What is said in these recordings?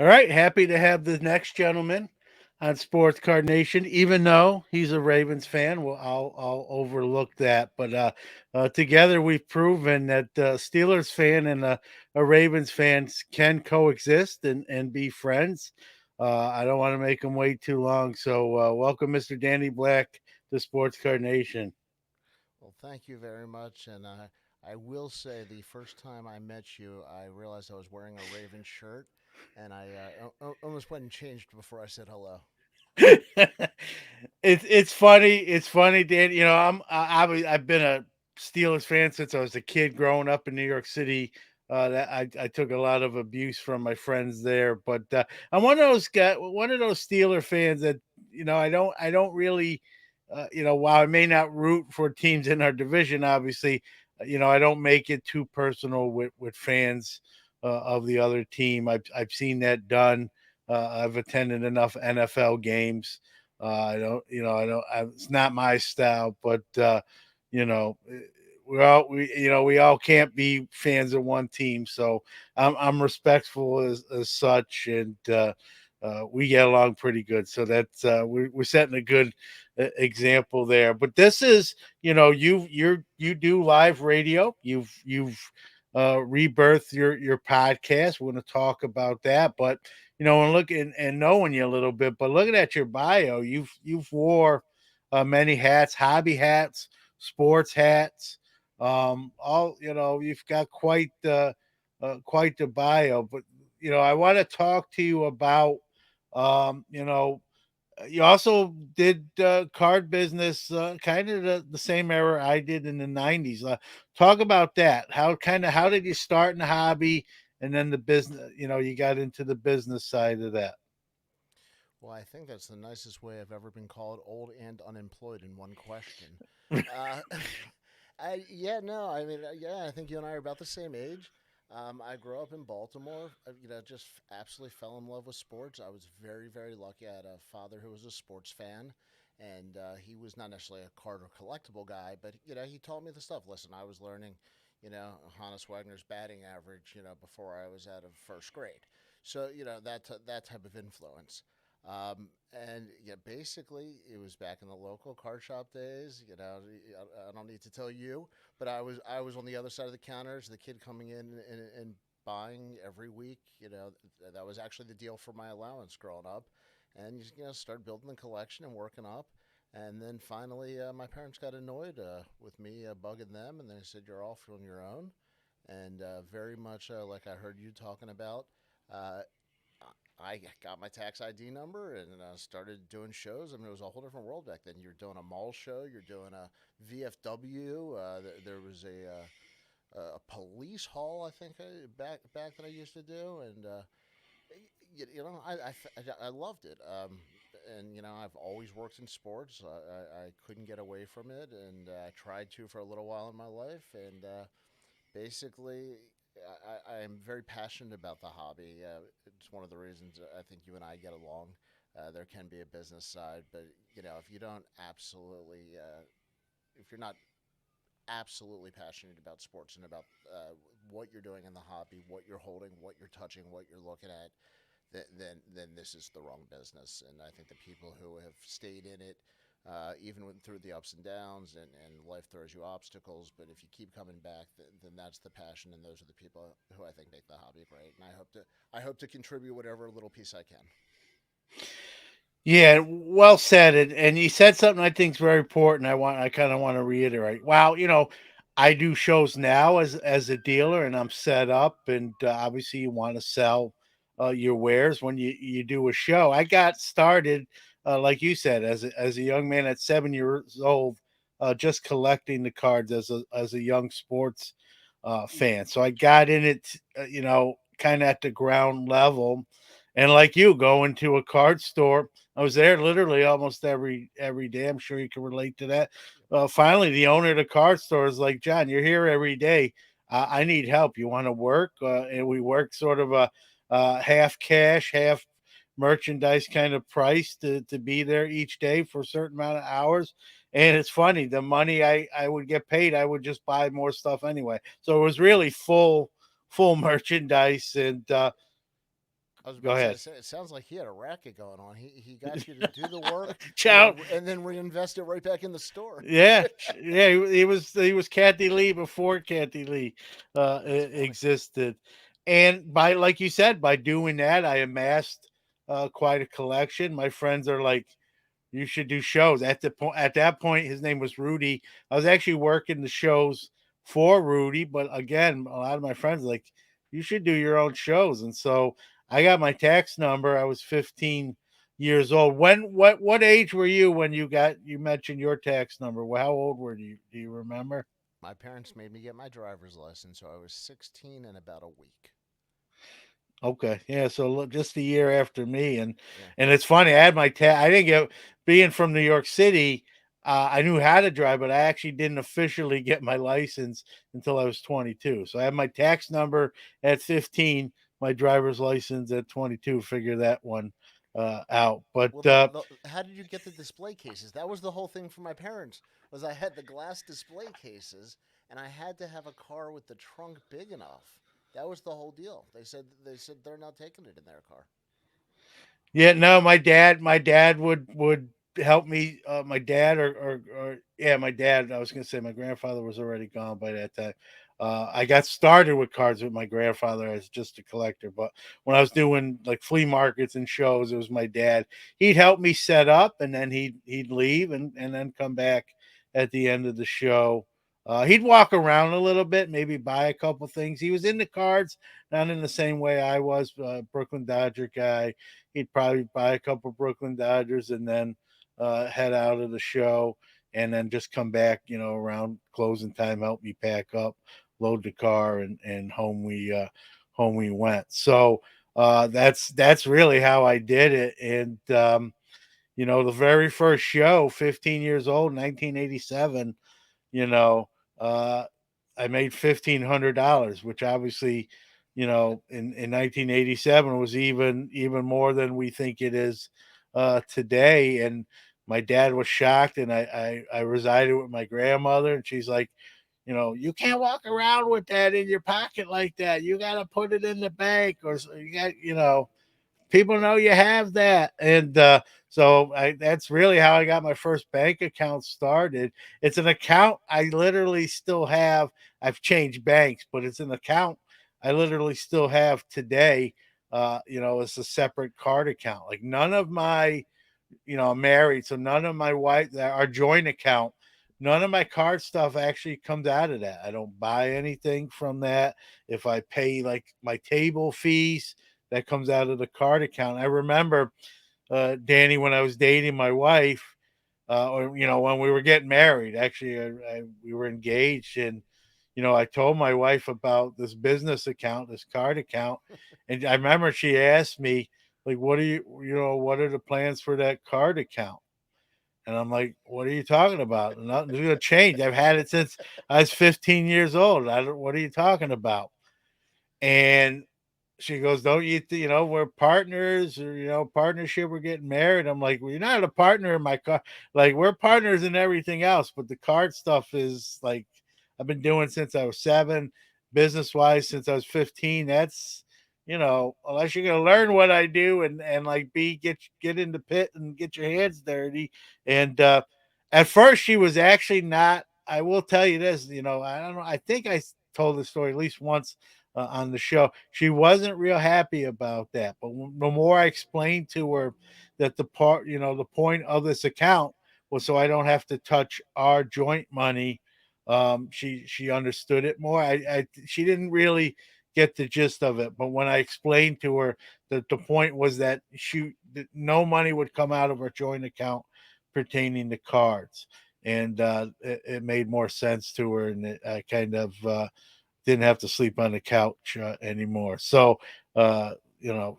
All right, happy to have the next gentleman on Sports Card Nation. Even though he's a Ravens fan, well, I'll overlook that. But together we've proven that Steelers fan and a Ravens fan can coexist and be friends. I don't want to make him wait too long, so welcome, Mr. Danny Black, to Sports Card Nation. Well, thank you very much. And I will say, the first time I met you, I realized I was wearing a Raven shirt, and I almost went and changed before I said hello. It's funny. It's funny, Dan. I've been a Steelers fan since I was a kid growing up in New York City. That I took a lot of abuse from my friends there, but I'm one of those Steeler fans that I don't really, while I may not root for teams in our division, obviously, I don't make it too personal with fans of the other team. I've seen that done. I've attended enough NFL games. I don't, you know, I don't. It's not my style, but you know, we all can't be fans of one team, so I'm respectful as such, and we get along pretty good. So that's we're setting a good example there. But this is, you do live radio. You've rebirthed your podcast. We're going to talk about that, but and looking and knowing you a little bit, but looking at your bio, you've wore many hats, hobby hats, sports hats. All you've got quite the bio. But I want to talk to you about um, you know you also did card business, kind of the same era I did in the '90s. Talk about that. How did you start in the hobby, and then the business? You got into the business side of that. Well, I think that's the nicest way I've ever been called, old and unemployed, in one question. Uh, yeah, no, I mean, yeah, I think you and I are about the same age. I grew up in Baltimore. Just absolutely fell in love with sports. I was very, very lucky. I had a father who was a sports fan, and he was not necessarily a card or collectible guy, but he taught me the stuff. Listen, I was learning, Hannes Wagner's batting average, before I was out of first grade. So that type of influence. And yeah, basically, it was back in the local card shop days. I don't need to tell you, but I was on the other side of the counters, the kid coming in and buying every week. That was actually the deal for my allowance growing up, and start building the collection and working up. And then finally, my parents got annoyed with me bugging them, and they said, "You're off on your own." And very much like I heard you talking about. Uh, I got my tax ID number and started doing shows. I mean, it was a whole different world back then. You're doing a mall show, you're doing a VFW. There was a police hall, I think, back that I used to do, and I loved it. And I've always worked in sports. I couldn't get away from it, and I tried to for a little while in my life, and basically, I am very passionate about the hobby. It's one of the reasons I think you and I get along. There can be a business side, but if you don't absolutely, if you're not absolutely passionate about sports and about what you're doing in the hobby, what you're holding, what you're touching, what you're looking at, then this is the wrong business. And I think the people who have stayed in it, through the ups and downs, and life throws you obstacles, but if you keep coming back, then that's the passion, and those are the people who I think make the hobby great. And I hope to contribute whatever little piece I can. Yeah, well said. And you said something I think is very important. I kind of want to reiterate. Wow, I do shows now as a dealer, and I'm set up, and obviously you want to sell your wares when you do a show. I got started, like you said, as a young man at 7 years old, just collecting the cards as a young sports fan. So I got in it, kind of at the ground level, and like you, go into a card store. I was there literally almost every day. I'm sure you can relate to that. Finally, the owner of the card store is like, "John, you're here every day. I need help. You want to work?" And we work sort of a half cash, half merchandise kind of price to be there each day for a certain amount of hours. And it's funny, the money I would get paid, I would just buy more stuff anyway. So it was really full merchandise, and I was Go about to ahead. say, it sounds like he had a racket going on. He got you to do the work Ciao. and then reinvest it right back in the store. Yeah, yeah, he was Kathy Lee before Kathy Lee That's funny. existed, and by like you said, by doing that, I amassed quite a collection. My friends are like, you should do shows. At that point, his name was Rudy. I was actually working the shows for Rudy, but again, a lot of my friends like, you should do your own shows. And so I got my tax number. I was 15 years old. What age were you when you mentioned your tax number? Well, how old were you? Do you remember? My parents made me get my driver's license, so I was 16 in about a week. Okay, yeah, so just a year after me, Yeah. and it's funny. I had I didn't get being from New York City. I knew how to drive, but I actually didn't officially get my license until I was 22. So I had my tax number at 15, my driver's license at 22. Figure that one out. But Well, how did you get the display cases? That was the whole thing for my parents. Was I had the glass display cases, and I had to have a car with the trunk big enough. That was the whole deal. They said they're not taking it in their car. yeah, no, my dad would help me. My dad or yeah, my dad. I was gonna say my grandfather was already gone by that time. I got started with cards with my grandfather as just a collector, but when I was doing like flea markets and shows, it was my dad. He'd help me set up, and then he'd leave and then come back at the end of the show. He'd walk around a little bit, maybe buy a couple things. He was into cards, not in the same way I was. Brooklyn Dodger guy. He'd probably buy a couple Brooklyn Dodgers and then head out of the show and then just come back, around closing time, help me pack up, load the car, and home we went. So that's really how I did it. And the very first show, 15 years old, 1987, you know, uh, I made $1,500, which obviously, in 1987 was even more than we think it is today. And my dad was shocked, and I resided with my grandmother, and she's like, you can't walk around with that in your pocket like that. You got to put it in the bank, or you got, people know you have that. And so that's really how I got my first bank account started. It's an account I literally still have. I've changed banks, but it's an account I literally still have today. It's a separate card account. Like none of my, I'm married, so none of my wife, our joint account, none of my card stuff actually comes out of that. I don't buy anything from that. If I pay like my table fees, that comes out of the card account. I remember, Danny, when I was dating my wife, or when we were getting married. Actually, we were engaged, and I told my wife about this business account, this card account, and I remember she asked me like, what are the plans for that card account?" And I'm like, "What are you talking about? Nothing's gonna change. I've had it since I was 15 years old. I don't. What are you talking about?" And she goes, "Don't you, we're partners, or, partnership, we're getting married." I'm like, "Well, you're not a partner in my car. Like, we're partners in everything else, but the card stuff is like, I've been doing since I was 7, business wise, since I was 15. That's, unless you're going to learn what I do and like get in the pit and get your hands dirty." And, at first she was actually not, I will tell you this, I don't know. I think told the story at least once on the show. She wasn't real happy about that. But the more I explained to her that the point of this account was so I don't have to touch our joint money, she understood it more. She didn't really get the gist of it, but when I explained to her that the point was that no money would come out of our joint account pertaining to cards, and it made more sense to her, and I kind of didn't have to sleep on the couch anymore. So,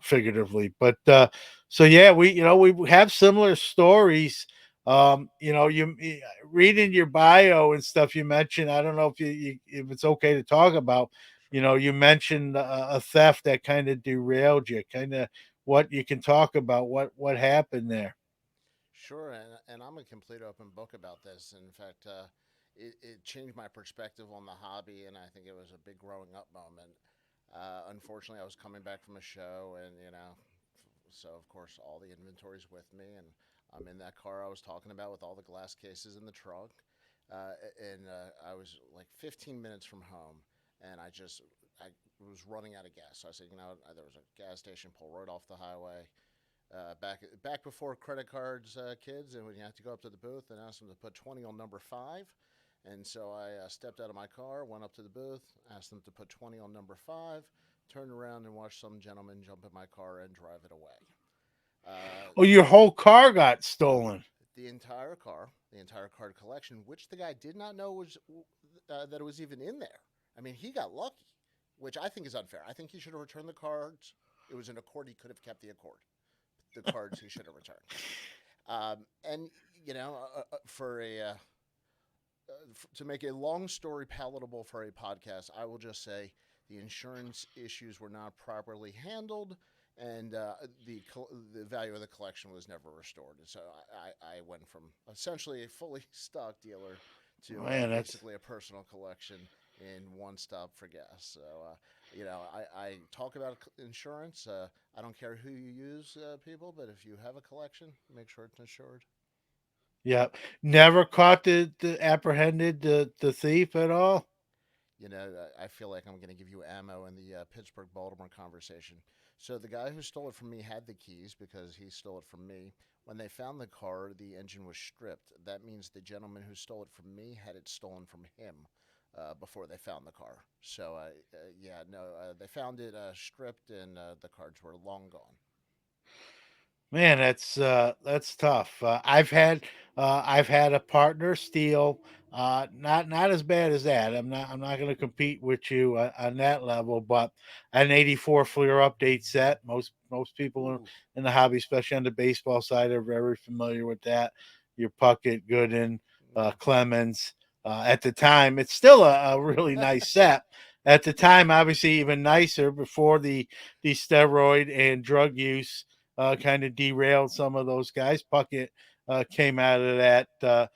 figuratively, but so yeah, we have similar stories. Reading your bio and stuff you mentioned. I don't know if it's okay to talk about. Sure. You mentioned a theft that kind of derailed you. Kind of what you can talk about. What happened there? Sure, and I'm a complete open book about this. In fact, it changed my perspective on the hobby, and I think it was a big growing up moment. Unfortunately, I was coming back from a show, and so of course all the inventory's with me, and I'm in that car I was talking about with all the glass cases in the trunk, and I was like 15 minutes from home, and I was running out of gas. So I said, there was a gas station pull right off the highway. Back before credit cards, kids, and when you have to go up to the booth and ask them to put 20 on number five. And so I stepped out of my car, went up to the booth, asked them to put 20 on number five, turned around and watched some gentleman jump in my car and drive it away. Uh, Oh, your whole car got stolen. the entire card collection, which the guy did not know was that it was even in there. I mean, he got lucky, which I think is unfair. I think he should have returned the cards. It was an accord. He could have kept the accord. The cards he should have returned. And for to make a long story palatable for a podcast, I will just say the insurance issues were not properly handled, and the value of the collection was never restored. And so I went from essentially a fully stocked dealer to Man, that's basically a personal collection in one stop for gas. So I talk about insurance. I don't care who you use, people, but if you have a collection, make sure it's insured. yeah. Never caught the apprehended the thief at all. I feel like I'm going to give you ammo in the Pittsburgh Baltimore conversation. So the guy who stole it from me had the keys because he stole it from me. When they found the car, the engine was stripped. That means the gentleman who stole it from me had it stolen from him before they found the car. So yeah, no, they found it stripped, and the cards were long gone. Man, that's tough. I've had a partner steal. Not as bad as that. I'm not going to compete with you on that level. But an '84 Fleer update set. Most people Ooh, in the hobby, especially on the baseball side, are very familiar with that. Your Puckett, Gooden, yeah. Clemens. At the time, it's still a really nice set. At the time, obviously, even nicer before the steroid and drug use kind of derailed some of those guys. Puckett came out of that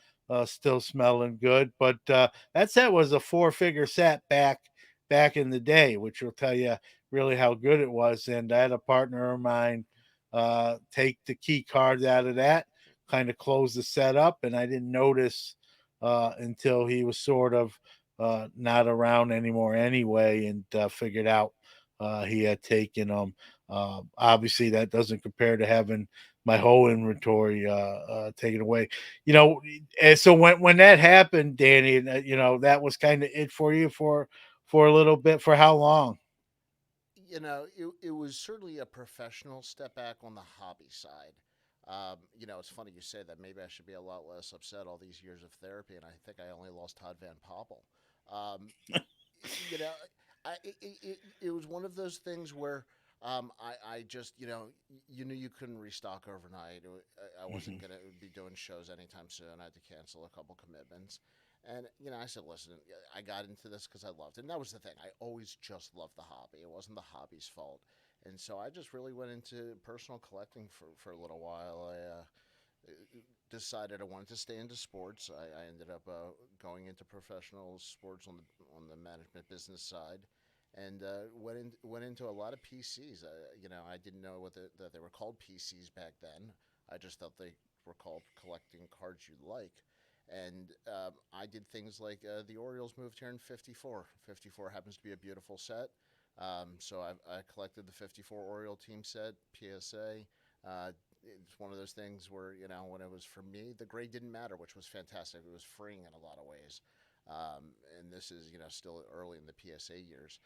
still smelling good, but that set was a four-figure set back in the day, which will tell you really how good it was. And I had a partner of mine take the key cards out of that, kind of close the set up, and I didn't notice until he was sort of not around anymore anyway, and figured out he had taken them. Obviously, that doesn't compare to having my whole inventory taken away. And so when that happened, Danny, that was kind of it for you for a little bit. For how long? It was certainly a professional step back on the hobby side. It's funny you say that. Maybe I should be a lot less upset all these years of therapy, and I think I only lost Todd Van Poppel. Um, you know, it was one of those things where I just, you knew you couldn't restock overnight. I wasn't Mhm. going to be doing shows anytime soon. I had to cancel a couple commitments. And, I said, listen, I got into this because I loved it. And that was the thing. I always just loved the hobby. It wasn't the hobby's fault. And so I just really went into personal collecting for a little while. Decided I wanted to stay into sports. I ended up going into professional sports on the management business side, and went into a lot of PCs. I didn't know that they were called PCs back then. I just thought they were called collecting cards you like. And I did things like the Orioles moved here in '54. '54 happens to be a beautiful set. So I collected the '54 Oriole team set, PSA. It's one of those things where when it was for me, the grade didn't matter, which was fantastic. It was freeing in a lot of ways, and this is still early in the PSA years,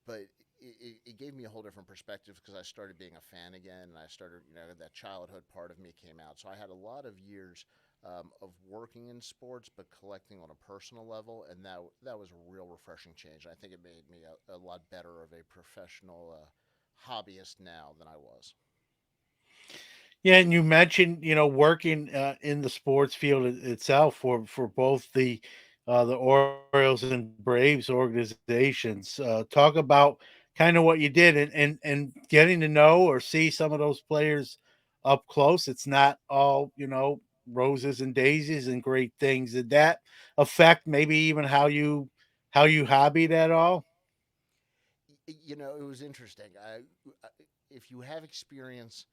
but it gave me a whole different perspective because I started being a fan again, and I started that childhood part of me came out. So I had a lot of years of working in sports, but collecting on a personal level, and that was a real refreshing change. I think it made me a lot better of a professional hobbyist now than I was. Yeah, and you mentioned, working in the sports field itself for both the Orioles and Braves organizations. Talk about kind of what you did and getting to know or see some of those players up close. It's not all roses and daisies and great things. Did that affect maybe even how you hobbied at all? It was interesting. If you have experience,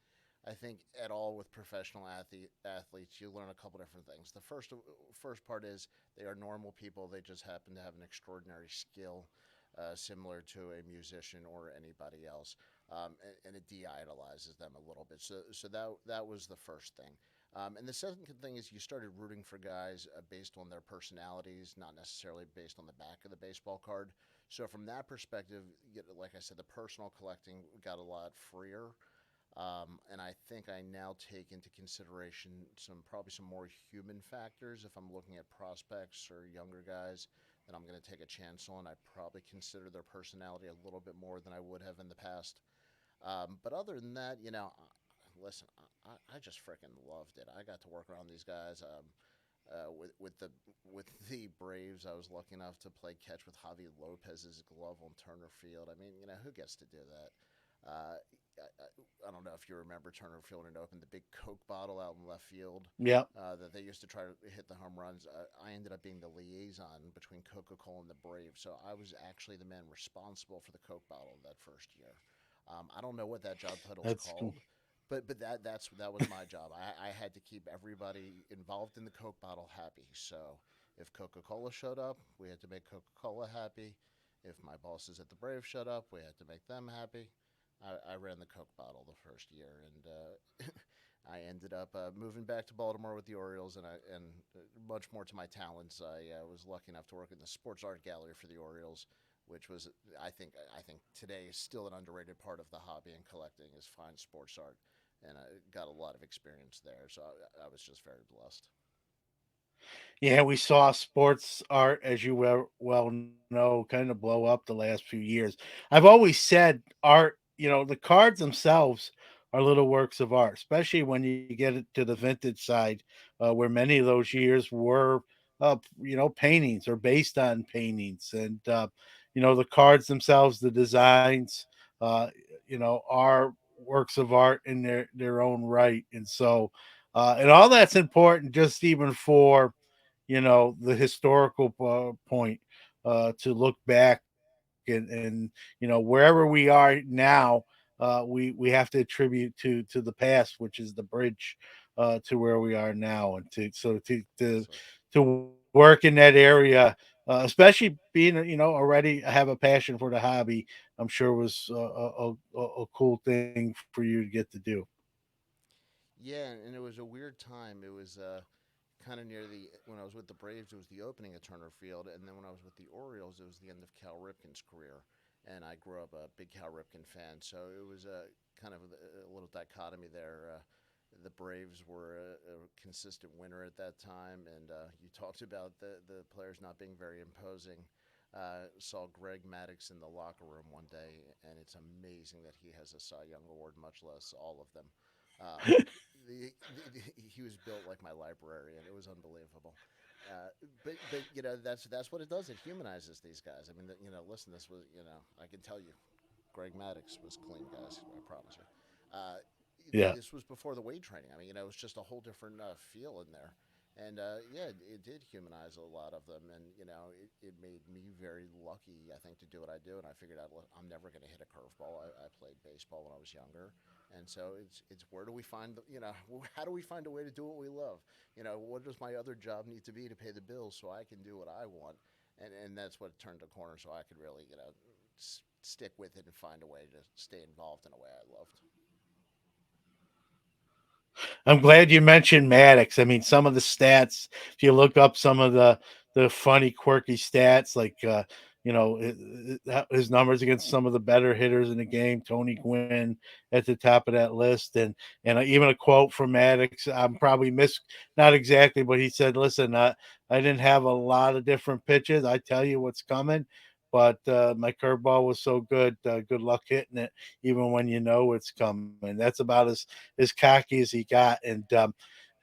I think at all with professional athletes, you learn a couple different things. The first part is they are normal people. They just happen to have an extraordinary skill, similar to a musician or anybody else, and it de-idolizes them a little bit. So that was the first thing. And the second thing is you started rooting for guys based on their personalities, not necessarily based on the back of the baseball card. So from that perspective, like I said, the personal collecting got a lot freer. And I think I now take into consideration probably some more human factors. If I'm looking at prospects or younger guys that I'm going to take a chance on, I probably consider their personality a little bit more than I would have in the past. But other than that, listen, I just freaking loved it. I got to work around these guys. With the Braves, I was lucky enough to play catch with Javi Lopez's glove on Turner Field. I mean, who gets to do that? I don't know if you remember Turner Field and opened the big Coke bottle out in left field Yeah, that they used to try to hit the home runs. I ended up being the liaison between Coca-Cola and the Braves, so I was actually the man responsible for the Coke bottle that first year. I don't know what that job title is that's cool. called, but that was my job. I had to keep everybody involved in the Coke bottle happy. So if Coca Cola showed up, we had to make Coca Cola happy. If my bosses at the Braves showed up, we had to make them happy. I ran the Coke bottle the first year, and I ended up moving back to Baltimore with the Orioles, and much more to my talents, I was lucky enough to work in the sports art gallery for the Orioles, which was I think today is still an underrated part of the hobby and collecting is fine sports art, and I got a lot of experience there. So I was just very blessed. Yeah, we saw sports art, as you well know, kind of blow up the last few years. I've always said art, the cards themselves are little works of art, especially when you get it to the vintage side, where many of those years were, paintings or based on paintings. And, the cards themselves, the designs, uh, are works of art in their own right. And so, and all that's important just even for the historical point, to look back and wherever we are now, we have to attribute to the past, which is the bridge to where we are now, and Precisely. to work in that area, especially being already have a passion for the hobby. I'm sure was a cool thing for you to get to do. Yeah, and it was a weird time. It was kind of near the when I was with the Braves, it was the opening of Turner Field, and then when I was with the Orioles, it was the end of Cal Ripken's career. And I grew up a big Cal Ripken fan, so it was a kind of a little dichotomy there. The Braves were a consistent winner at that time, and you talked about the players not being very imposing. Saw Greg Maddux in the locker room one day, and it's amazing that he has a Cy Young Award, much less all of them. Um, he was built like my librarian. It was unbelievable. But that's what it does. It humanizes these guys. I mean, listen, this was I can tell you, Greg Maddux was clean, guys. I promise you. Uh, Yeah. this was before the weight training. I mean, it was just a whole different feel in there. And yeah, it did humanize a lot of them, and it made me very lucky, I think, to do what I do. And I figured out, look, I'm never going to hit a curveball. I played baseball when I was younger, and so it's where do we find how do we find a way to do what we love? What does my other job need to be to pay the bills so I can do what I want? And that's what turned the corner, so I could really stick with it and find a way to stay involved in a way I loved. I'm glad you mentioned Maddox. I mean, some of the stats, if you look up some of the funny, quirky stats, like his numbers against some of the better hitters in the game, Tony Gwynn at the top of that list, and even a quote from Maddox. I'm probably not exactly, but he said, "Listen, I didn't have a lot of different pitches. I tell you what's coming." But my curveball was so good. Good luck hitting it, even when you know it's coming. That's about as cocky as he got. And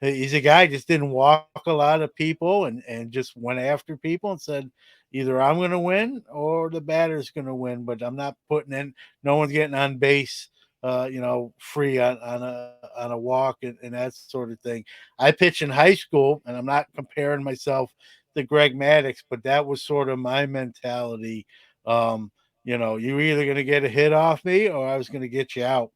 he's a guy just didn't walk a lot of people, and just went after people and said, either I'm going to win or the batter's going to win, but I'm not putting in. No one's getting on base. Free on a walk and that sort of thing. I pitched in high school, and I'm not comparing myself to Greg Maddux, but that was sort of my mentality. Um, You were either going to get a hit off me or I was going to get you out.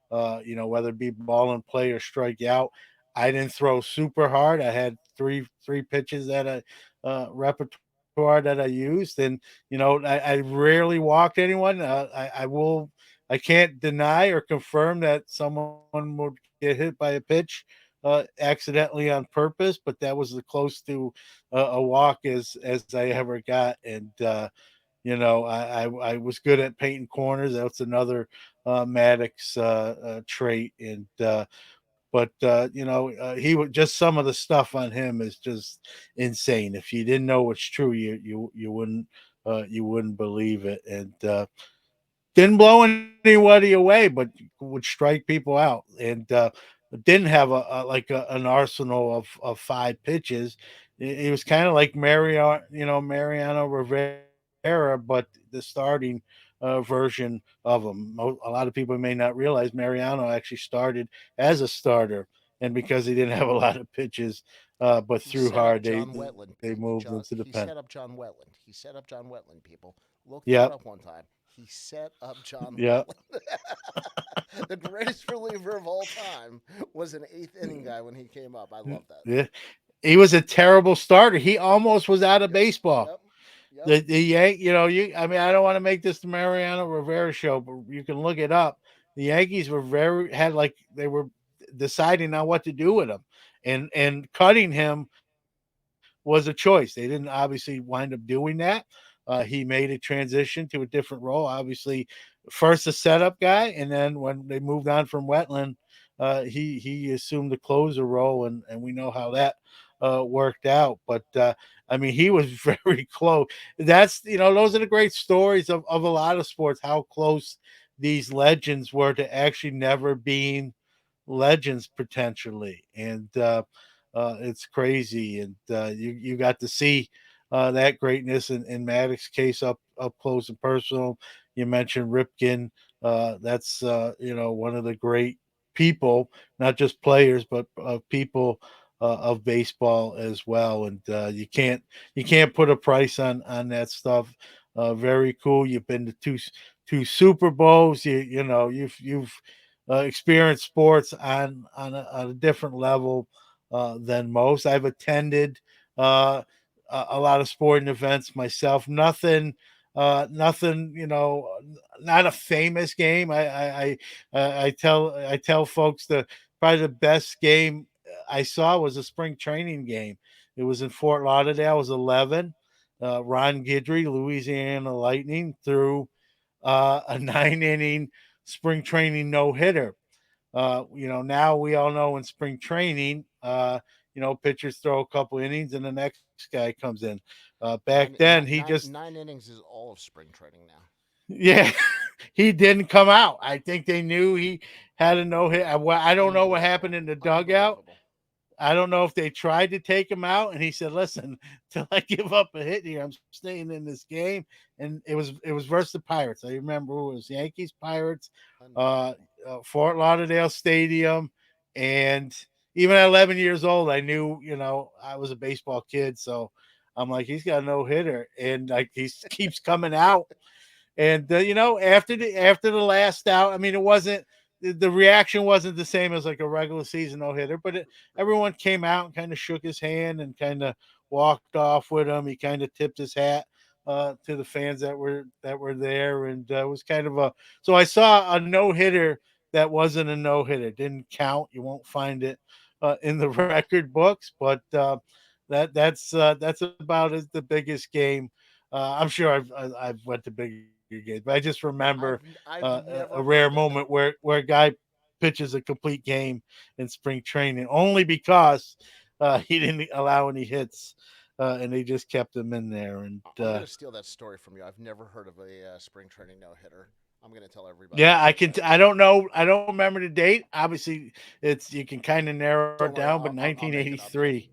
Whether it be ball and play or strike you out. I didn't throw super hard. I had three pitches that I repertoire that I used, and I rarely walked anyone. I can't deny or confirm that someone would get hit by a pitch accidentally on purpose, but that was the close to a walk as I ever got, and I was good at painting corners. That's another Maddox trait, and he would just some of the stuff on him is just insane. If you didn't know it's true, you wouldn't believe it, and didn't blow anybody away, but would strike people out, and didn't have an arsenal of five pitches. It was kind of like Mariano Rivera, but the starting version of him. A lot of people may not realize Mariano actually started as a starter, and because he didn't have a lot of pitches, but He threw set up hard, John Wetland. they moved John, into the he pen. set up John Wetland. He set up John Wetland. People, look that Yep, up one time. He set up John yep. Wetland. The greatest reliever of all time was an eighth inning guy when he came up. I love that. Yeah. He was a terrible starter. He almost was out of Yep, baseball. yep, yep. The Yank, you know, you I mean, I don't want to make this the Mariano Rivera show, but you can look it up. The Yankees were very had like they were deciding on what to do with him, and cutting him was a choice. They didn't obviously wind up doing that. He made a transition to a different role. Obviously, first a setup guy, and then when they moved on from Wetland, he assumed the closer role, and we know how that worked out. But I mean, he was very close. Those are the great stories of a lot of sports. How close these legends were to actually never being legends potentially, and it's crazy. And you got to see that greatness in Maddox's case up close and personal. You mentioned Ripken. That's one of the great people, not just players, but people of baseball as well. And you can't put a price on that stuff. Very cool. You've been to two Super Bowls. You've experienced sports on a different level than most. I've attended uh, a lot of sporting events myself. Nothing. Not a famous game. I tell folks the probably the best game I saw was a spring training game. It was in Fort Lauderdale. It was 11. Ron Guidry, Louisiana Lightning, threw a 9 inning spring training no hitter. Now we all know in spring training, pitchers throw a couple innings and the next guy comes in. Back Nine, then, nine, he nine, just, nine innings is all of spring training now. yeah, he didn't come out. I think they knew he had a no hit. I don't know what happened Unbelievable. in the dugout. Unbelievable. I don't know if they tried to take him out, and he said, "Listen, till I give up a hit here, I'm staying in this game." And it was versus the Pirates. I remember it was Yankees Pirates, uh, Unbelievable. Fort Lauderdale Stadium, and even at 11 years old, I knew I was a baseball kid, so I'm like, he's got a no hitter, and like he keeps coming out, and after the last out, I mean, it wasn't the reaction wasn't the same as like a regular season no hitter, but Right. everyone came out and kind of shook his hand and kind of walked off with him. He kind of tipped his hat to the fans that were there, and it was kind of a. So I saw a no hitter that wasn't a no hitter. Didn't count. You won't find it in the record books, but that's about the biggest game. I'm sure I've went to bigger games, but I just remember I've a never rare heard that. moment where a guy pitches a complete game in spring training only because he didn't allow any hits, and they just kept him in there. And I'm gonna steal that story from you. I've never heard of a spring training no hitter. I'm gonna tell everybody. yeah, I can. I don't know. I don't remember the date. Obviously, you can kind of narrow it Don't down. worry, But I'll make it up. 1983,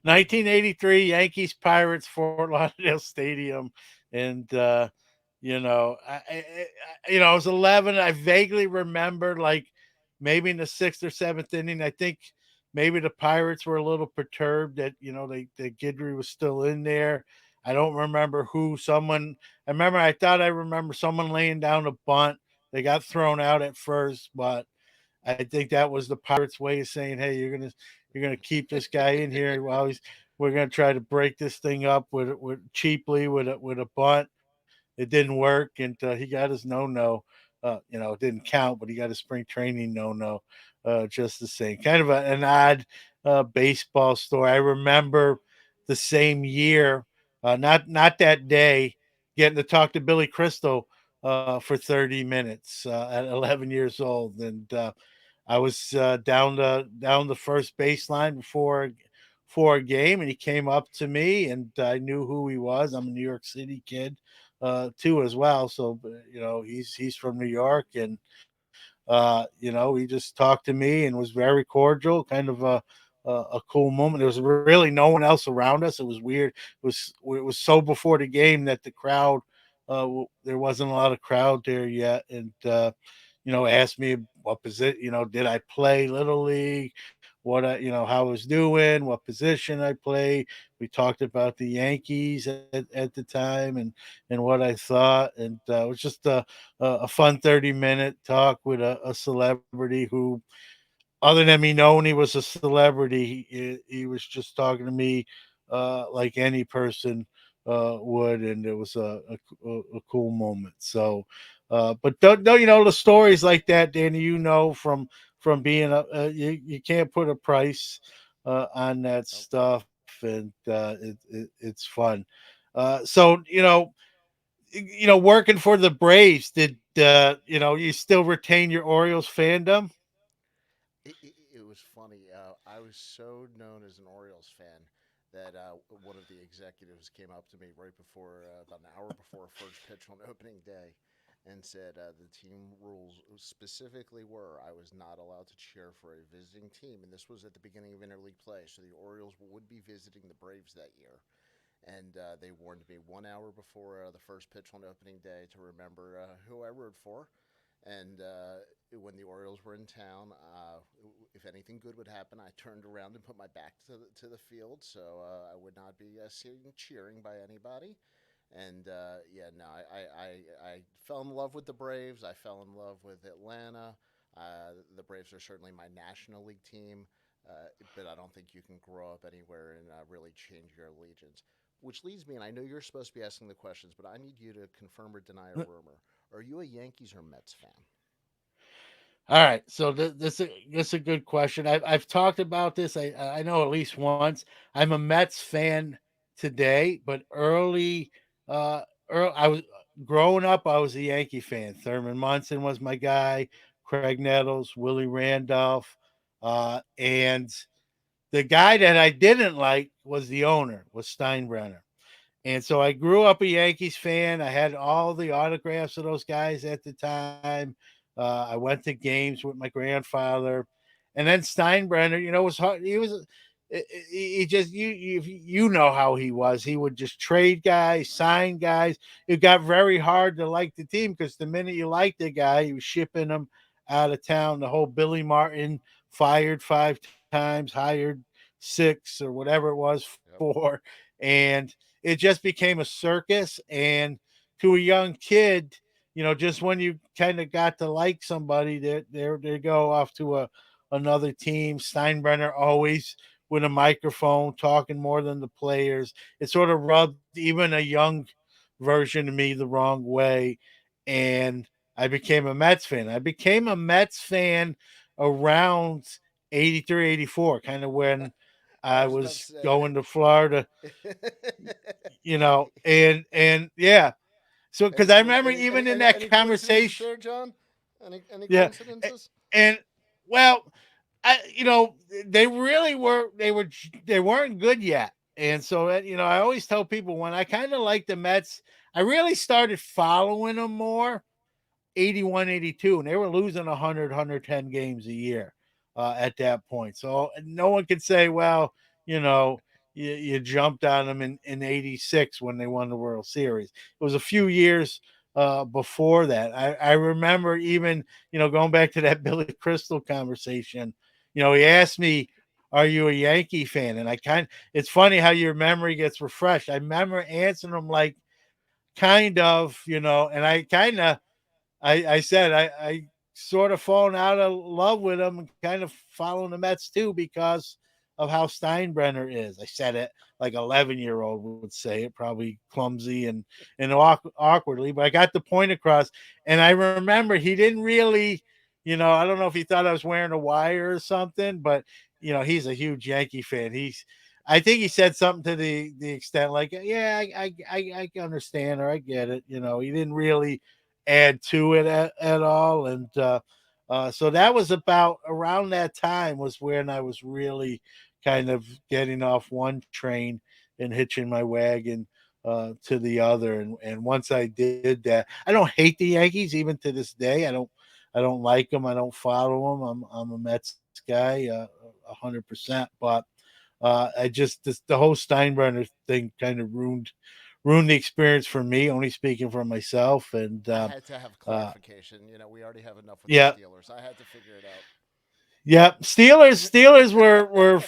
1983 Yankees Pirates Fort Lauderdale Stadium, and I was 11. I vaguely remember like maybe in the sixth or seventh inning. I think maybe the Pirates were a little perturbed that Guidry was still in there. I don't remember who. I remember. I thought I remember someone laying down a bunt. They got thrown out at first, but I think that was the Pirates' way of saying, "Hey, you're gonna keep this guy in here while he's we're gonna try to break this thing up with cheaply with a bunt." It didn't work, and he got his no. It didn't count, but he got a spring training no. Just the same, kind of an odd baseball story. I remember the same year, not that day, getting to talk to Billy Crystal for 30 minutes at 11 years old, and I was down the first baseline for a game, and he came up to me, and I knew who he was. I'm a New York City kid too, as well. So he's from New York, and he just talked to me and was very cordial, kind of a cool moment. There was really no one else around us. It was weird. It was so before the game that the crowd there wasn't a lot of crowd there yet, and asked me what position, did I play little league, how I was doing, what position I play. We talked about the Yankees at the time, and what I thought, and it was just a fun 30-minute talk with a celebrity who, other than me knowing he was a celebrity, he was just talking to me like any person would, and it was a cool moment. So, but don't the stories like that, Danny? From being you can't put a price on that Nope. stuff, and it's fun. So working for the Braves, did you still retain your Orioles fandom? It was funny. I was so known as an Orioles fan that one of the executives came up to me right before, about an hour before first pitch on opening day, and said the team rules specifically were I was not allowed to cheer for a visiting team, and this was at the beginning of interleague play, so the Orioles would be visiting the Braves that year. And they warned me 1 hour before the first pitch on opening day to remember who I rooted for. And when the Orioles were in town, if anything good would happen, I turned around and put my back to the field, so I would not be seen cheering by anybody. And yeah, no, I fell in love with the Braves. I fell in love with Atlanta. The Braves are certainly my National League team, but I don't think you can grow up anywhere and really change your allegiance. Which leads me, and I know you're supposed to be asking the questions, but I need you to confirm or deny a rumor. Are you a Yankees or Mets fan? All right, so this is a good question. I've talked about this. I know at least once. I'm a Mets fan today, but I was growing up. I was a Yankee fan. Thurman Munson was my guy. Craig Nettles, Willie Randolph, and the guy that I didn't like was the owner, was Steinbrenner. And so I grew up a Yankees fan. I had all the autographs of those guys at the time. I went to games with my grandfather, and then Steinbrenner, was hard. He was he just you know how he was. He would just trade guys, sign guys. It got very hard to like the team because the minute you liked the guy, he was shipping them out of town. The whole Billy Martin fired 5 times, hired six or whatever it was Yep. for, and it just became a circus. And to a young kid, just when you kind of got to like somebody, they go off to another team. Steinbrenner always with a microphone talking more than the players. It sort of rubbed even a young version of me the wrong way, and I became a Mets fan. I became a Mets fan around 83, 84, kind of when I I was about to was say. going to Florida, and yeah. So because I remember even in that Any coincidences conversation, there, John? Any yeah, coincidences? and well, they really were they weren't good yet, and so I always tell people when I kind of like the Mets, I really started following them more 81, 82, and they were losing 100, games a year at that point. So no one could say, well, you know, you jumped on them in 86 when they won the World Series. It was a few years before that. I remember even, going back to that Billy Crystal conversation, he asked me, "Are you a Yankee fan?" And it's funny how your memory gets refreshed. I remember answering him like, kind of, and I said I sort of fallen out of love with him and kind of following the Mets too because of how Steinbrenner is. I said it like 11-year-old would say it, probably clumsy and awkwardly, but I got the point across. And I remember he didn't really, I don't know if he thought I was wearing a wire or something, but he's a huge Yankee fan. I think he said something to the extent like, "Yeah, I understand or I get it." He didn't really add to it at all. And so that was about around that time was when I was really kind of getting off one train and hitching my wagon to the other. And once I did that, I don't hate the Yankees even to this day. I don't like them. I don't follow them. I'm a Mets guy, 100%. But I just the whole Steinbrenner thing kind of ruined the experience for me. Only speaking for myself, and I had to have uh, clarification. We already have enough with the yeah, Steelers. I had to figure it out. yeah. Steelers were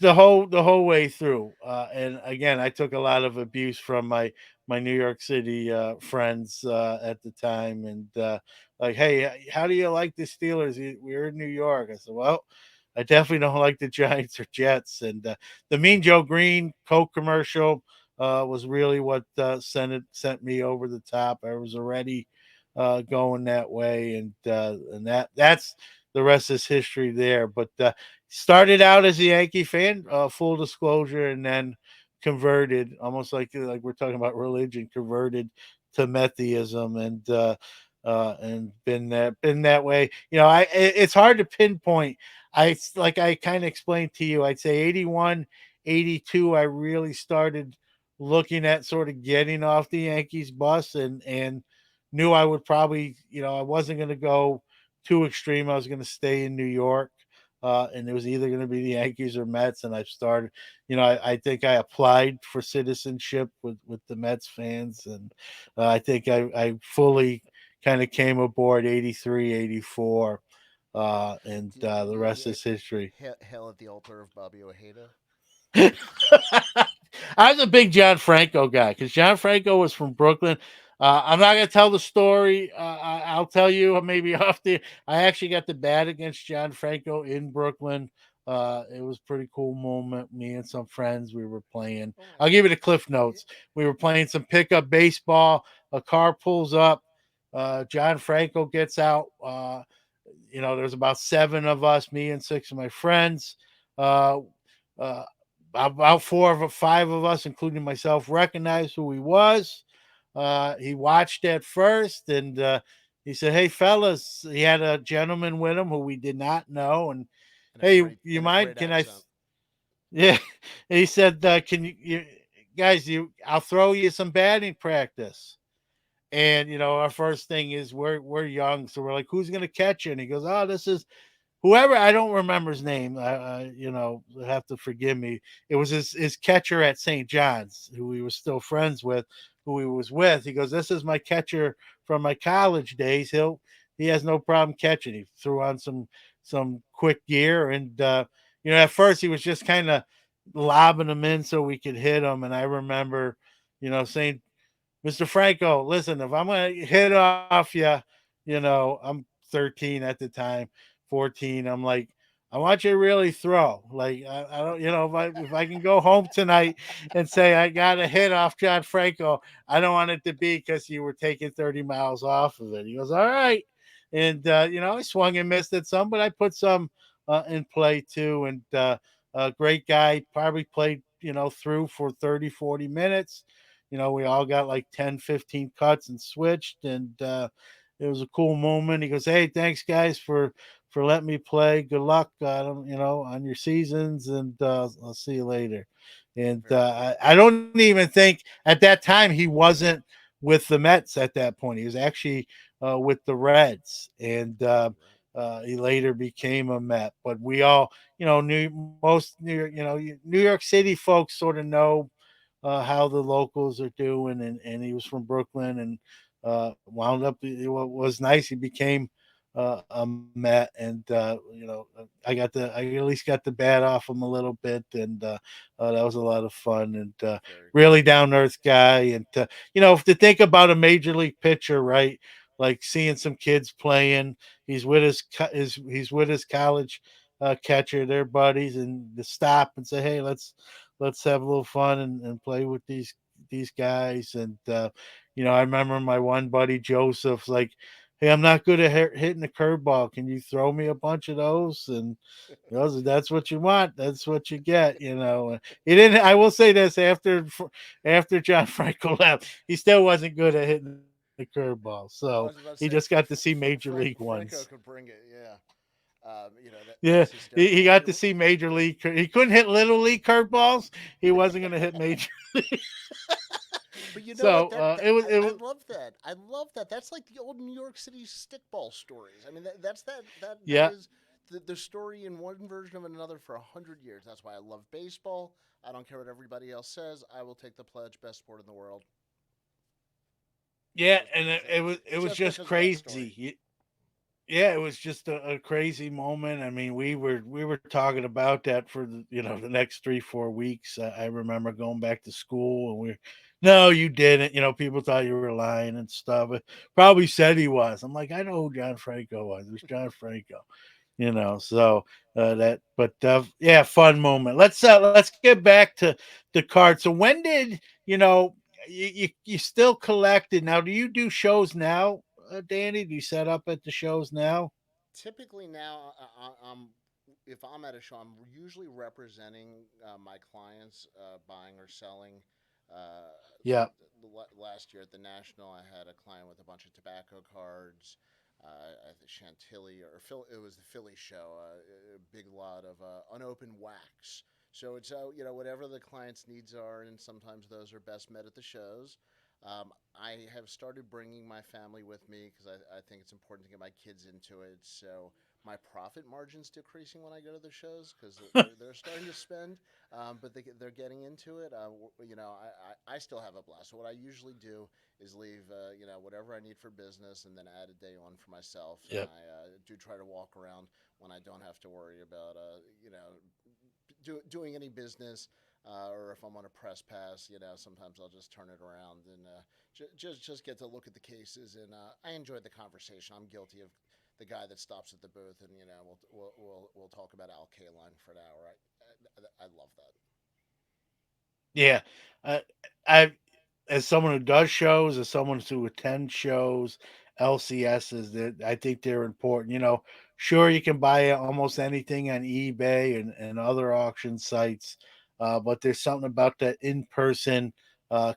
the whole way through. And again, I took a lot of abuse from my New York City friends at the time, and like, hey, how do you like the Steelers? We're in New York. I said, well, I definitely don't like the Giants or Jets. And the Mean Joe Green Coke commercial was really what sent me over the top. I was already going that way, and that's the rest is history there. But started out as a Yankee fan, full disclosure, and then converted, almost like we're talking about religion, converted to Metheism, and been that way. It's hard to pinpoint. Like I kind of explained to you. I'd say 81, 82. I really started looking at sort of getting off the Yankees bus, and knew I would probably, I wasn't going to go too extreme. I was going to stay in New York, and it was either going to be the Yankees or Mets. And I started, I think I applied for citizenship with the Mets fans, and I think I fully kind of came aboard 83, 84, and Did the you rest is history. hail at the altar of Bobby Ojeda? I was a big John Franco guy because John Franco was from Brooklyn. I'm not going to tell the story. I'll tell you maybe off the. I actually got the bat against John Franco in Brooklyn. It was a pretty cool moment. Me and some friends, we were playing. Oh my I'll give you the gosh. cliff notes. We were playing some pickup baseball. A car pulls up. John Franco gets out. There's about seven of us, me and six of my friends. Uh, uh, about five of us, including myself, recognized who he was. He watched at first, and he said, "Hey, fellas," he had a gentleman with him who we did not know, and hey, you In a mind? great Can I? accent. Yeah, he said, "Can you guys? I'll throw you some batting practice." And our first thing is we're young, so we're like, "Who's gonna catch you?" And he goes, "Oh, this is whoever." I don't remember his name. You'll have to forgive me. It was his catcher at St. John's, who he was still friends with, who he was with. He goes, "This is my catcher from my college days. He has no problem catching." He threw on some quick gear, and at first he was just kind of lobbing them in so we could hit them. And I remember, saying, "Mr. Franco, listen, if I'm gonna hit off you, I'm 13 at the time, 14. I'm like, I want you to really throw. Like, I don't, if I can go home tonight and say I got a hit off John Franco, I don't want it to be because you were taking 30 miles off of it." He goes, "All right." And I swung and missed at some, but I put some in play too. And a great guy, probably played, through for 30, 40 minutes. We all got like 10, 15 cuts and switched, and it was a cool moment. He goes, "Hey, thanks guys for letting me play. Good luck, on your seasons, and I'll see you later." And Very cool. I don't even think at that time he wasn't with the Mets at that point. He was actually with the Reds, and Ooh, right. he later became a Met. But we all, knew most New York City folks sort of know how the locals are doing, and he was from Brooklyn, and wound up. What was nice, he became met, and I at least got the bat off him a little bit, and that was a lot of fun. And Very really cool. down earth guy, and to think about a major league pitcher, right? Like seeing some kids playing, he's with his college catcher, their buddies, and to stop and say, "Hey, let's have a little fun and play with these guys." And I remember my one buddy Joseph's like, "Hey, I'm not good at hitting the curveball. Can you throw me a bunch of those?" And that's what you want. That's what you get. He didn't. I will say this: after John Franco left, he still wasn't good at hitting the curveball. So I he was about just to got say to see Major League ones. Franco could bring it. Yeah. Yeah, That's he hysterical. got to see Major League. He couldn't hit Little League curveballs. He wasn't going to hit Major. But you know what? So I love that. I love that. That's like the old New York City stickball stories. I mean, that yeah. is the story in one version of another for 100 years. That's why I love baseball. I don't care what everybody else says. I will take the pledge: best sport in the world, Yeah, just and because it was just just because of that crazy. story. Yeah, it was just a crazy moment. I mean, we were talking about that for the next 3 4 weeks. I remember going back to school, and no, you didn't. People thought you were lying and stuff. Probably said he was. I'm like, I know who John Franco was. It was John Franco. So yeah, fun moment. Let's get back to the card. So when did you still collected? Now, do you do shows now, Danny? Do you set up at the shows now? Typically now, if I'm at a show, I'm usually representing my clients buying or selling. Uh, Yeah. Last year at the National, I had a client with a bunch of tobacco cards. At the Chantilly it was the Philly show. A big lot of unopened wax. So it's whatever the client's needs are, and sometimes those are best met at the shows. I have started bringing my family with me because I think it's important to get my kids into it. So my profit margin's decreasing when I go to the shows because they're starting to spend, but they're getting into it. I still have a blast. So what I usually do is leave whatever I need for business and then add a day on for myself. And Yep. I do try to walk around when I don't have to worry about doing any business. Or if I'm on a press pass, sometimes I'll just turn it around and just get to look at the cases, and I enjoy the conversation. I'm guilty of the guy that stops at the booth, and we'll talk about Al Kaline for an hour. I love that. Yeah. Uh, I as someone who does shows, as someone who attends shows, LCSs, that I think they're important. Sure, you can buy almost anything on eBay and other auction sites, but there's something about that in person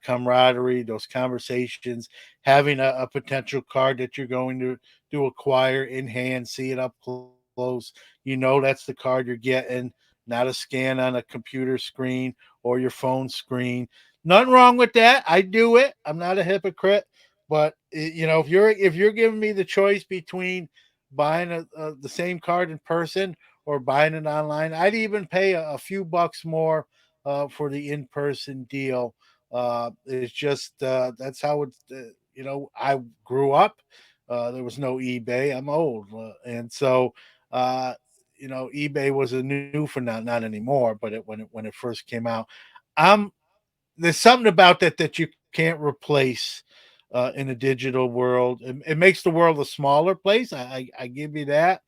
camaraderie, those conversations, having a potential card that you're going to acquire in hand, see it up close. That's the card you're getting, not a scan on a computer screen or your phone screen. Nothing wrong with that. I do it. I'm not a hypocrite. But if you're giving me the choice between buying the same card in person or buying it online, I'd even pay a few bucks more for the in person deal. It's just that's how it's. I grew up. There was no eBay. I'm old, and so uh, eBay was a new phenomenon, not anymore, but when it first came out, I'm there's something about that you can't replace in a digital world. It makes the world a smaller place. I give you that,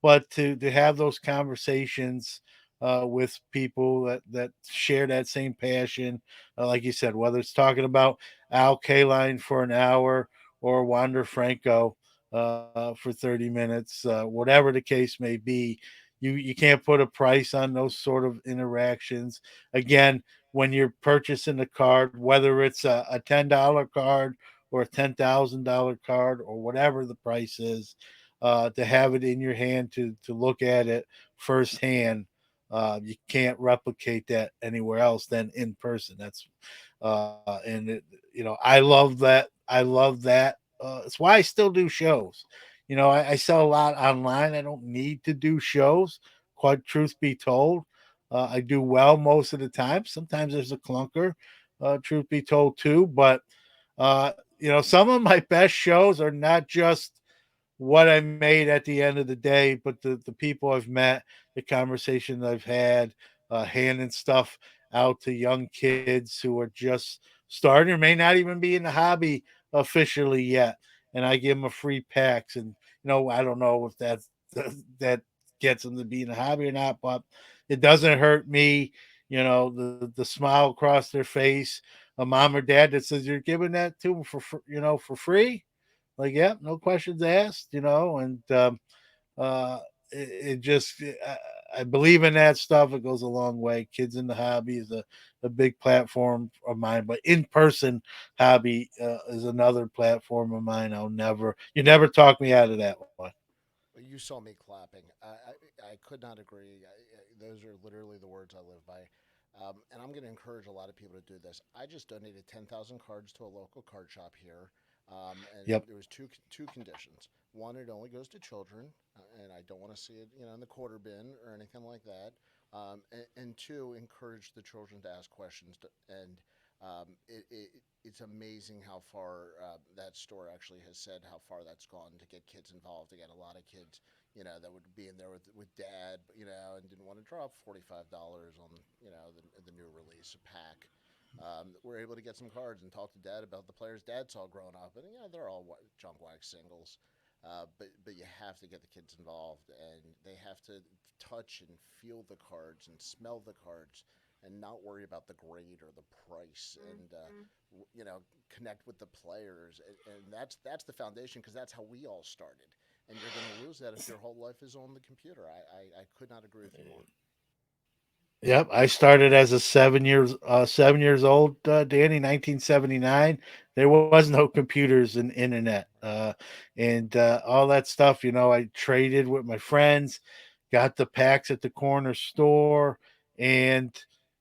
but to have those conversations with people that share that same passion, like you said, whether it's talking about Al Kaline for an hour or Wander Franco for 30 minutes, whatever the case may be, you can't put a price on those sort of interactions. Again, when you're purchasing a card, whether it's a $10 card or a $10,000 card or whatever the price is, to have it in your hand to look at it firsthand. You can't replicate that anywhere else than in person. And I love that. I love that. It's why I still do shows. I sell a lot online. I don't need to do shows. Quite truth be told, I do well most of the time. Sometimes there's a clunker, truth be told too. But some of my best shows are not just what I made at the end of the day, but the people I've met, the conversations I've had, handing stuff out to young kids who are just starting or may not even be in the hobby officially yet, and I give them a free packs, and I don't know if that gets them to be in the hobby or not, but it doesn't hurt me. The smile across their face, a mom or dad that says you're giving that to them for free, like, yeah, no questions asked, and it just, I believe in that stuff. It goes a long way. Kids in the hobby is a big platform of mine, but in person hobby is another platform of mine. You never talk me out of that one. You saw me clapping. I could not agree. Those are literally the words I live by. And I'm going to encourage a lot of people to do this. I just donated 10,000 cards to a local card shop here. And Yep. there was two conditions. One, it only goes to children, and I don't want to see it, in the quarter bin or anything like that. And two, encourage the children to ask questions. And it's amazing how far that store actually has said how far that's gone to get kids involved, to get a lot of kids, that would be in there with dad, and didn't want to drop $45 on, the new release pack. We're able to get some cards and talk to dad about the players dad saw growing up, and they're all junk wax singles. But you have to get the kids involved, and they have to touch and feel the cards and smell the cards, and not worry about the grade or the price, and connect with the players, and that's the foundation, because that's how we all started. And you're going to lose that if your whole life is on the computer. I could not agree with you more. Yep, I started as a 7 years old, Danny, 1979. There was no computers and internet, and all that stuff. I traded with my friends, got the packs at the corner store, and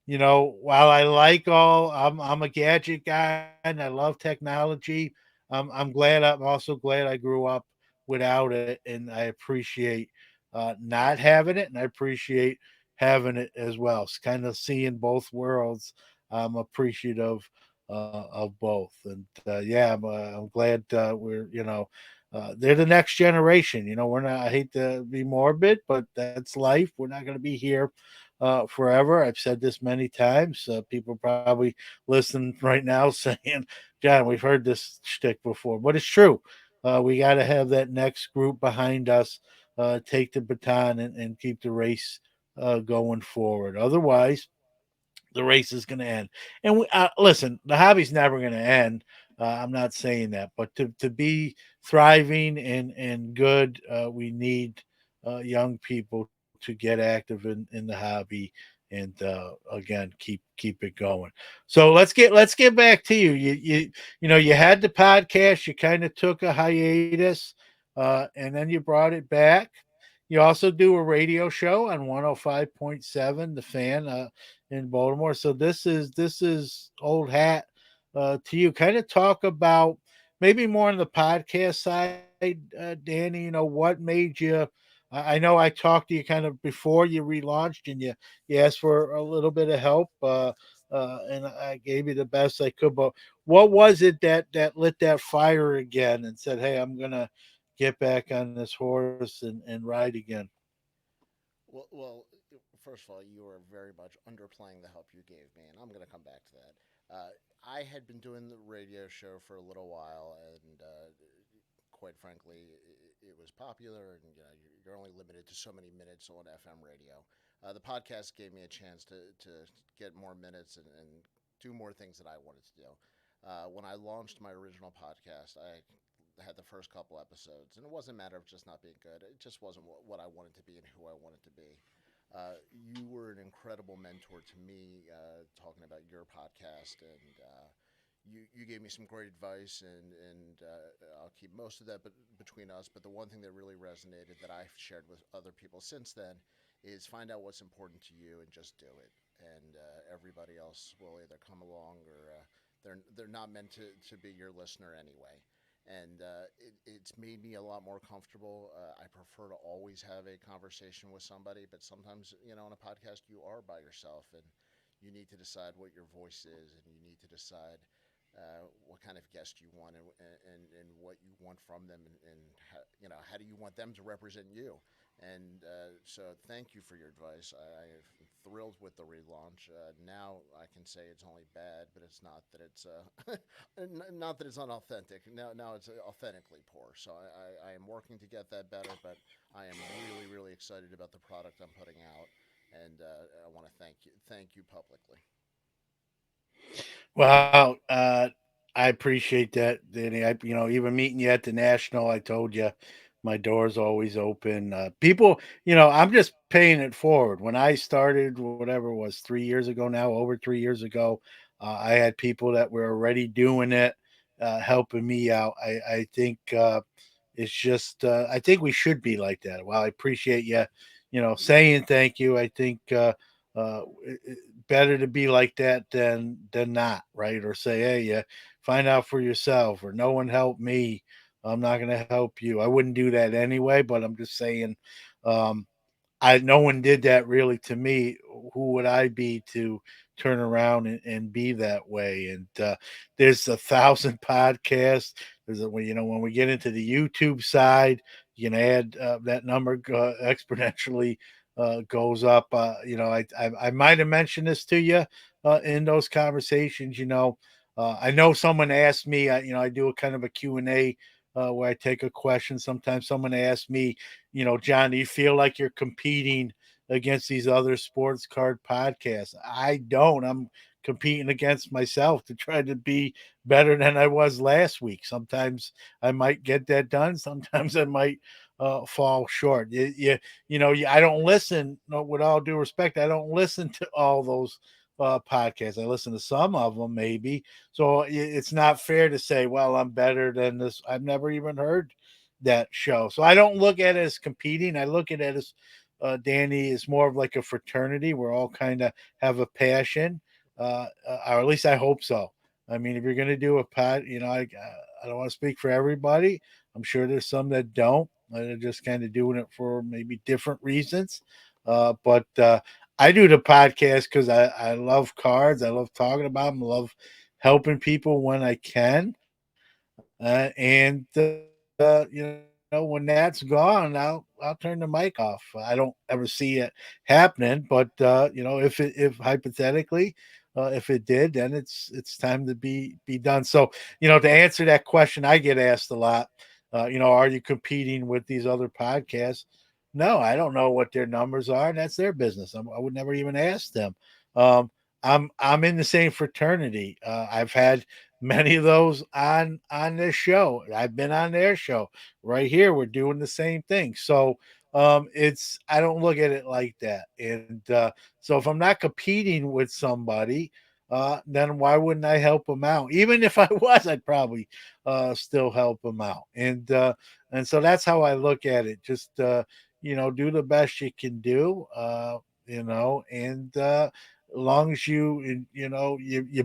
while I'm a gadget guy and I love technology. I'm also glad I grew up without it, and I appreciate not having it, and I appreciate having it as well. It's kind of seeing both worlds. I'm appreciative of both, and yeah, I'm glad they're the next generation. We're not. I hate to be morbid, but that's life. We're not going to be here forever. I've said this many times. People probably listen right now saying, "John, we've heard this shtick before," but it's true. We got to have that next group behind us, take the baton and keep the race going forward. Otherwise, the race is going to end. And listen, the hobby's never going to end. I'm not saying that, but to be thriving and good, we need young people to get active in the hobby and again keep it going. So let's get back to you. You had the podcast. You kind of took a hiatus, and then you brought it back. You also do a radio show on 105.7, The Fan, in Baltimore. So this is old hat to you. Kind of talk about maybe more on the podcast side, Danny. What made you? I know I talked to you kind of before you relaunched, and you asked for a little bit of help, and I gave you the best I could. But what was it that lit that fire again and said, "Hey, I'm gonna get back on this horse and ride again"? Well, first of all, you are very much underplaying the help you gave me, and I'm going to come back to that. I had been doing the radio show for a little while, and quite frankly, it was popular, and you're only limited to so many minutes on FM radio. The podcast gave me a chance to get more minutes and do more things that I wanted to do. When I launched my original podcast, I had the first couple episodes, and it wasn't a matter of just not being good. It just wasn't what I wanted to be and who I wanted to be. You were an incredible mentor to me, talking about your podcast, and you gave me some great advice, and I'll keep most of that between us. But the one thing that really resonated that I've shared with other people since then is find out what's important to you and just do it. And everybody else will either come along, or they're not meant to be your listener anyway. And it's made me a lot more comfortable. I prefer to always have a conversation with somebody, but sometimes, on a podcast, you are by yourself, and you need to decide what your voice is, and you need to decide what kind of guest you want, and what you want from them, and how, how do you want them to represent you. And so, thank you for your advice. I'm thrilled with the relaunch. Now I can say it's only bad, but it's not that it's not that it's unauthentic. Now it's authentically poor. So I am working to get that better, but I am really really excited about the product I'm putting out, and I want to thank you publicly. Well, I appreciate that, Danny. Even meeting you at the national, I told you my door's always open. People, I'm just paying it forward. When I started, whatever it was, 3 years ago now, over 3 years ago, I had people that were already doing it, helping me out. I think it's just, I think we should be like that. Well, I appreciate you, saying thank you. I think better to be like that than not, right? Or say, hey, yeah, find out for yourself, or no one helped me. I'm not going to help you. I wouldn't do that anyway, but I'm just saying, um, I no one did that really to me. Who would I be to turn around and be that way? And there's a thousand podcasts. When we get into the YouTube side, you can add that number exponentially goes up. I might have mentioned this to you in those conversations. I know someone asked me. I do a kind of a Q&A where I take a question. Sometimes someone asks me, John, do you feel like you're competing against these other sports card podcasts? I don't. I'm competing against myself to try to be better than I was last week. Sometimes I might get that done. Sometimes I might fall short. I don't listen. No, with all due respect, I don't listen to all those podcasts. I listen to some of them, maybe. So it's not fair to say, well, I'm better than this. I've never even heard that show. So I don't look at it as competing. I look at it as Danny is more of like a fraternity. We're all kind of have a passion, or at least I hope so. I mean, if you're going to do a pod, I don't want to speak for everybody. I'm sure there's some that don't. They're just kind of doing it for maybe different reasons. But I do the podcast because I love cards. I love talking about them. I love helping people when I can. And when that's gone, I'll turn the mic off. I don't ever see it happening, but if hypothetically, if it did, then it's time to be done. So to answer that question, I get asked a lot. Are you competing with these other podcasts? No, I don't know what their numbers are, and that's their business. I would never even ask them. Um, I'm in the same fraternity. I've had many of those on this show. I've been on their show. Right here, we're doing the same thing. So it's I don't look at it like that. And so if I'm not competing with somebody, then why wouldn't I help them out? Even if I was, I'd probably still help them out. And so that's how I look at it. Just do the best you can do. And as long as you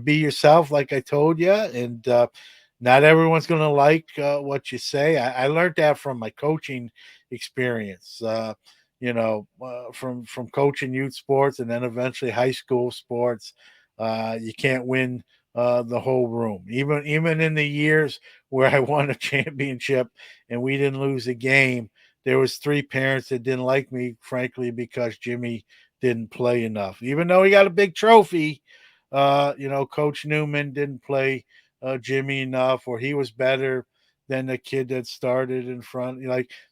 be yourself, like I told you, and not everyone's going to like what you say. I learned that from my coaching experience. From coaching youth sports and then eventually high school sports. You can't win the whole room. Even in the years where I won a championship and we didn't lose a game, there was three parents that didn't like me, frankly, because Jimmy didn't play enough. Even though he got a big trophy, Coach Newman didn't play Jimmy enough, or he was better than the kid that started in front.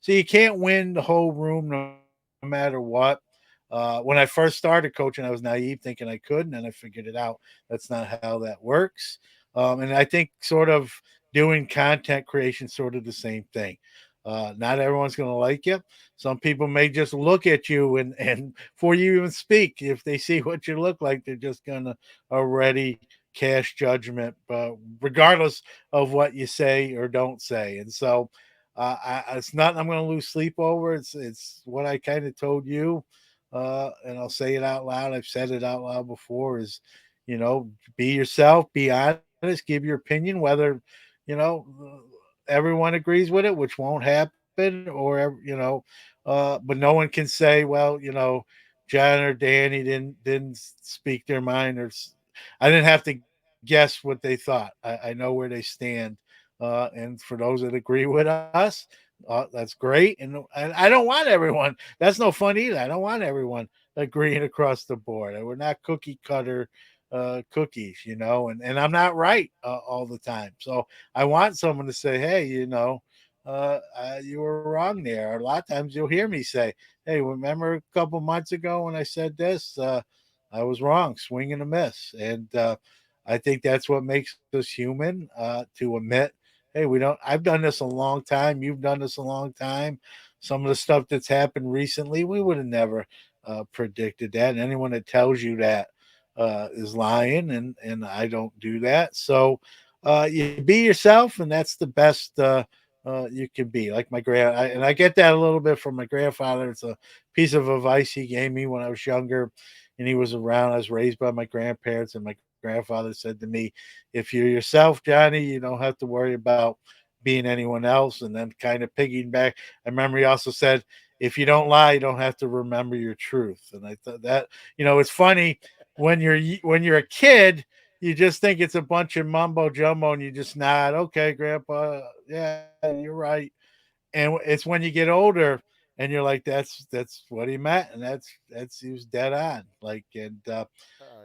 So you can't win the whole room no matter what. When I first started coaching, I was naive thinking I could, and then I figured it out. That's not how that works. And I think sort of doing content creation, sort of the same thing. Not everyone's going to like you. Some people may just look at you and before you even speak, if they see what you look like, they're just going to already cast judgment, regardless of what you say or don't say. And so it's not I'm going to lose sleep over. It's what I kind of told you, and I'll say it out loud. I've said it out loud before. Is be yourself, be honest, give your opinion, whether you know everyone agrees with it, which won't happen, but no one can say, well, John or Danny didn't speak their mind, I didn't have to get guess what they thought. I know where they stand. And for those that agree with us, that's great. And I don't want everyone. That's no fun either. I don't want everyone agreeing across the board. We're not cookie cutter cookies, and I'm not right all the time. So I want someone to say, hey, you were wrong there. A lot of times you'll hear me say, hey, remember a couple months ago when I said this? I was wrong, swing and a miss. And I think that's what makes us human to admit, hey, we don't, I've done this a long time. You've done this a long time. Some of the stuff that's happened recently, we would have never predicted that. And anyone that tells you that is lying, and I don't do that. So you be yourself, and that's the best you can be. Like and I get that a little bit from my grandfather. It's a piece of advice he gave me when I was younger, and he was around. I was raised by my grandparents, and my grandfather said to me, "If you're yourself, Johnny, you don't have to worry about being anyone else." And then kind of piggyback. I remember he also said, "If you don't lie, you don't have to remember your truth." And I thought that it's funny when you're a kid, you just think it's a bunch of mumbo jumbo, and you just nod, okay, Grandpa, yeah, you're right. And it's when you get older, and you're like, that's what he meant, and that's he was dead on, like, and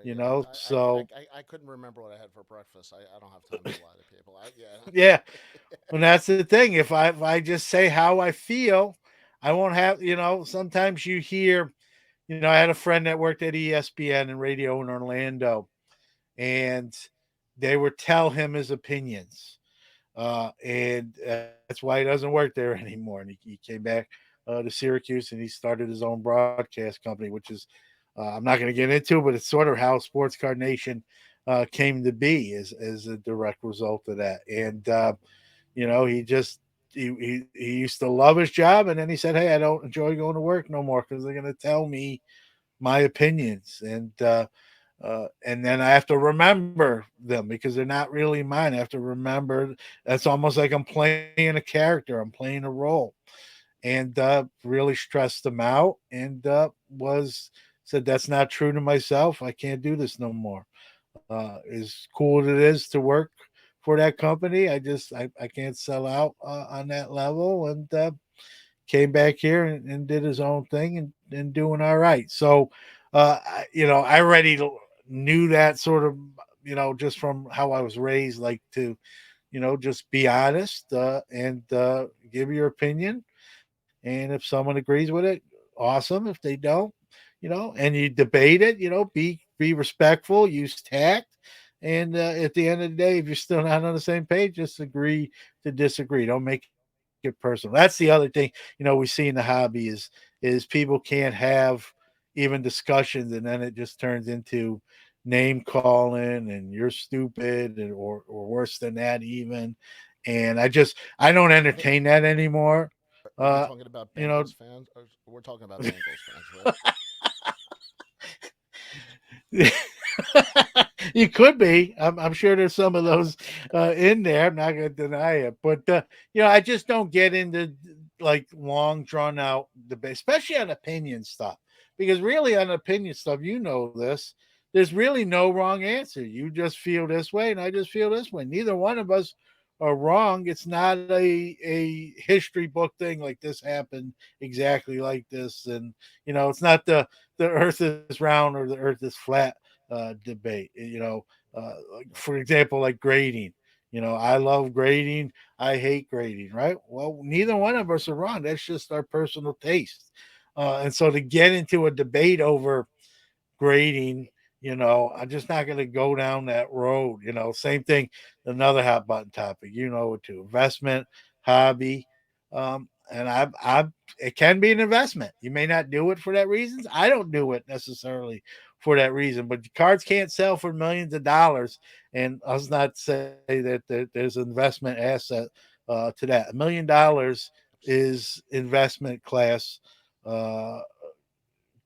Yeah, so I couldn't remember what I had for breakfast. I don't have time to lie to people. yeah. And that's the thing. If I just say how I feel, I won't have. Sometimes you hear. I had a friend that worked at ESPN and radio in Orlando, and they would tell him his opinions. And that's why he doesn't work there anymore. And he came back to Syracuse, and he started his own broadcast company, which is I'm not going to get into, but it's sort of how Sports Card Nation came to be as a direct result of that. And he just he used to love his job, and then he said, "Hey, I don't enjoy going to work no more because they're going to tell me my opinions." And then I have to remember them because they're not really mine. I have to remember that's almost like I'm playing a character, I'm playing a role, and really stressed them out, and was said that's not true to myself. I can't do this no more. As cool as it is to work for that company, I can't sell out on that level, and came back here and did his own thing, and doing all right. So, I already knew that sort of, just from how I was raised, like to, just be honest and give your opinion. And if someone agrees with it, awesome. If they don't, and you debate it, be respectful, use tact. And at the end of the day, if you're still not on the same page, just agree to disagree. Don't make it personal. That's the other thing, we see in the hobby is people can't have even discussions, and then it just turns into name calling and you're stupid, or worse than that even. And I don't I think. entertain that anymore. Are you Uh, talking about you know, Bengals fans? Or we're talking about Bengals fans, right? you could be. I'm sure there's some of those in there. I'm not going to deny it, but I just don't get into like long drawn out debate, especially on opinion stuff. Because really, on opinion stuff, this. There's really no wrong answer. You just feel this way, and I just feel this way. Neither one of us are wrong. It's not a history book thing like this happened exactly like this, and it's not the Earth is round or the Earth is flat debate. For example, like grading. I love grading. I hate grading. Right. Well, neither one of us are wrong. That's just our personal taste. And so to get into a debate over grading, I'm just not going to go down that road. Same thing. Another hot button topic. To investment, hobby. And it can be an investment. You may not do it for that reasons. I don't do it necessarily for that reason, but cards can't sell for millions of dollars. And us not say that there's an investment asset to that. $1 million is investment class uh,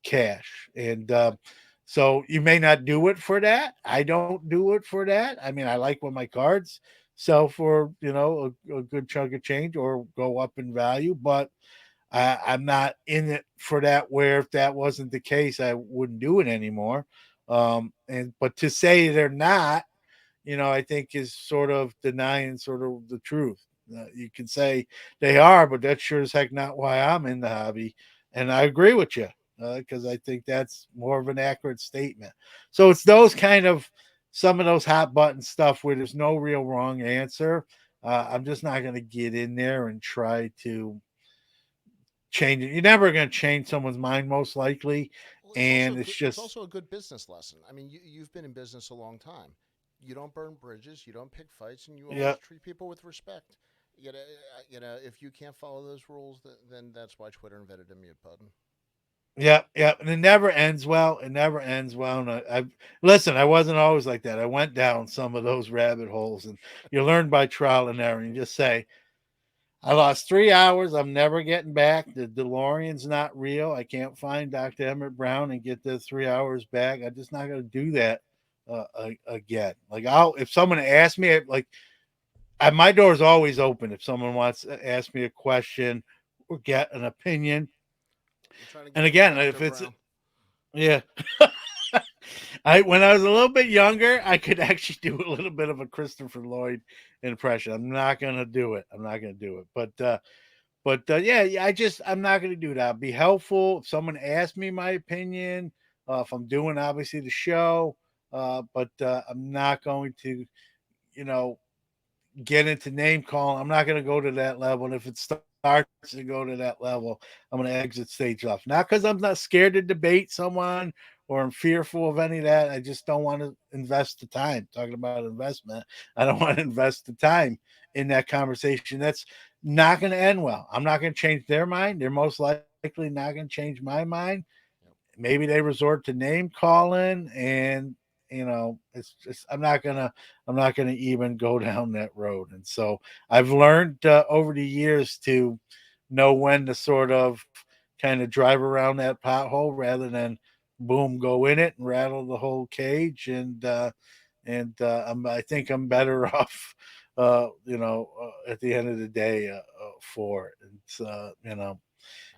cash. And so you may not do it for that. I don't do it for that. I mean, I like when my cards sell for, a good chunk of change or go up in value, but I'm not in it for that. Where if that wasn't the case, I wouldn't do it anymore. But to say they're not, I think is sort of denying sort of the truth. You can say they are, but that's sure as heck not why I'm in the hobby. And I agree with you because I think that's more of an accurate statement. So it's those kind of some of those hot button stuff where there's no real wrong answer. I'm just not going to get in there and try to change it. You're never going to change someone's mind, most likely. Well, And it's it's just, also a good business lesson. I mean, you've been in business a long time. You don't burn bridges, you don't pick fights, and you yeah, always treat people with respect. If you can't follow those rules, then that's why Twitter invented a mute button. yeah, yeah, and it never ends well. It never ends well. And I listen. I wasn't always like that. I went down some of those rabbit holes, and you learn by trial and error. And you just say, "I lost 3 hours. I'm never getting back. The DeLorean's not real. I can't find Dr. Emmett Brown and get the 3 hours back. I'm just not going to do that again. Like I'll if someone asks me, like my door is always open. If someone wants to ask me a question or get an opinion, We're trying to and get you to again, Dr. if it's Brown. yeah. I when I was a little bit younger, I could actually do a little bit of a Christopher Lloyd impression. I'm not gonna do it. I'm not gonna do it. But yeah, yeah, I'm not gonna do that. I'll be helpful if someone asks me my opinion. If I'm doing obviously the show, but I'm not going to, you know, get into name calling. I'm not going to go to that level. And if it starts to go to that level, I'm going to exit stage left. Not because I'm not scared to debate someone or I'm fearful of any of that. I just don't want to invest the time. Talking about investment, I don't want to invest the time in that conversation. That's not going to end well. I'm not going to change their mind. They're most likely not going to change my mind. Yep. Maybe they resort to name calling and it's just I'm not gonna even go down that road. And so I've learned over the years to know when to sort of kind of drive around that pothole rather than boom go in it and rattle the whole cage. I think I'm better off at the end of the day for it. It's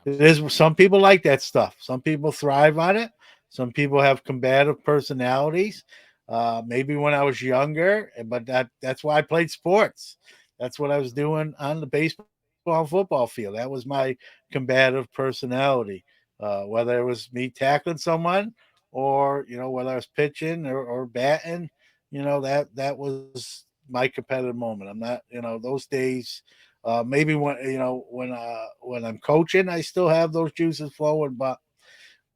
it is Absolutely. some people like that stuff. Some people thrive on it. Some people have combative personalities. Maybe when I was younger, but that's why I played sports. That's what I was doing on the baseball and football field. That was my combative personality. Whether it was me tackling someone or whether I was pitching or batting, that was my competitive moment. I'm not, those days maybe when I'm coaching, I still have those juices flowing. But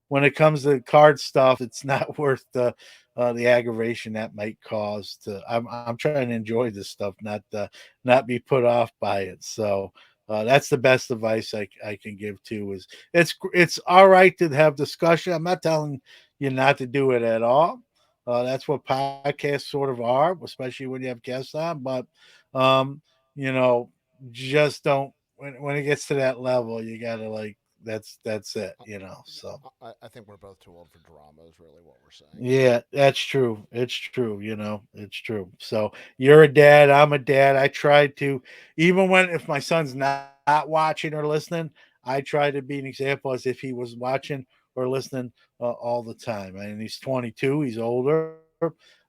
when it comes to card stuff, it's not worth the aggravation that might cause. I'm trying to enjoy this stuff, not be put off by it. So that's the best advice I can give to is it's all right to have discussion. I'm not telling you not to do it at all. That's what podcasts sort of are, especially when you have guests on. But um, you know, just don't when it gets to that level, you gotta like that's it. So I think we're both too old for drama, is really what we're saying. yeah, that's true. It's true. It's true. So you're a dad. I'm a dad. I try to, even when if my son's not watching or listening, I try to be an example as if he was watching or listening all the time. And he's 22. He's older,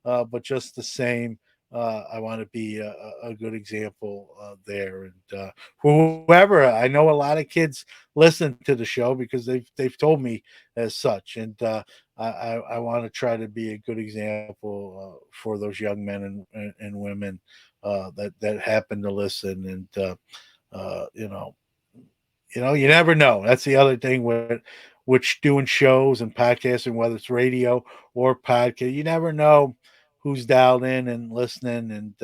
but just the same. I want to be a good example there, and whoever I know, a lot of kids listen to the show because they've told me as such, and I want to try to be a good example for those young men and women that happen to listen. And uh, you know, you never know. That's the other thing with which doing shows and podcasting, whether it's radio or podcast. You never know who's dialed in and listening, and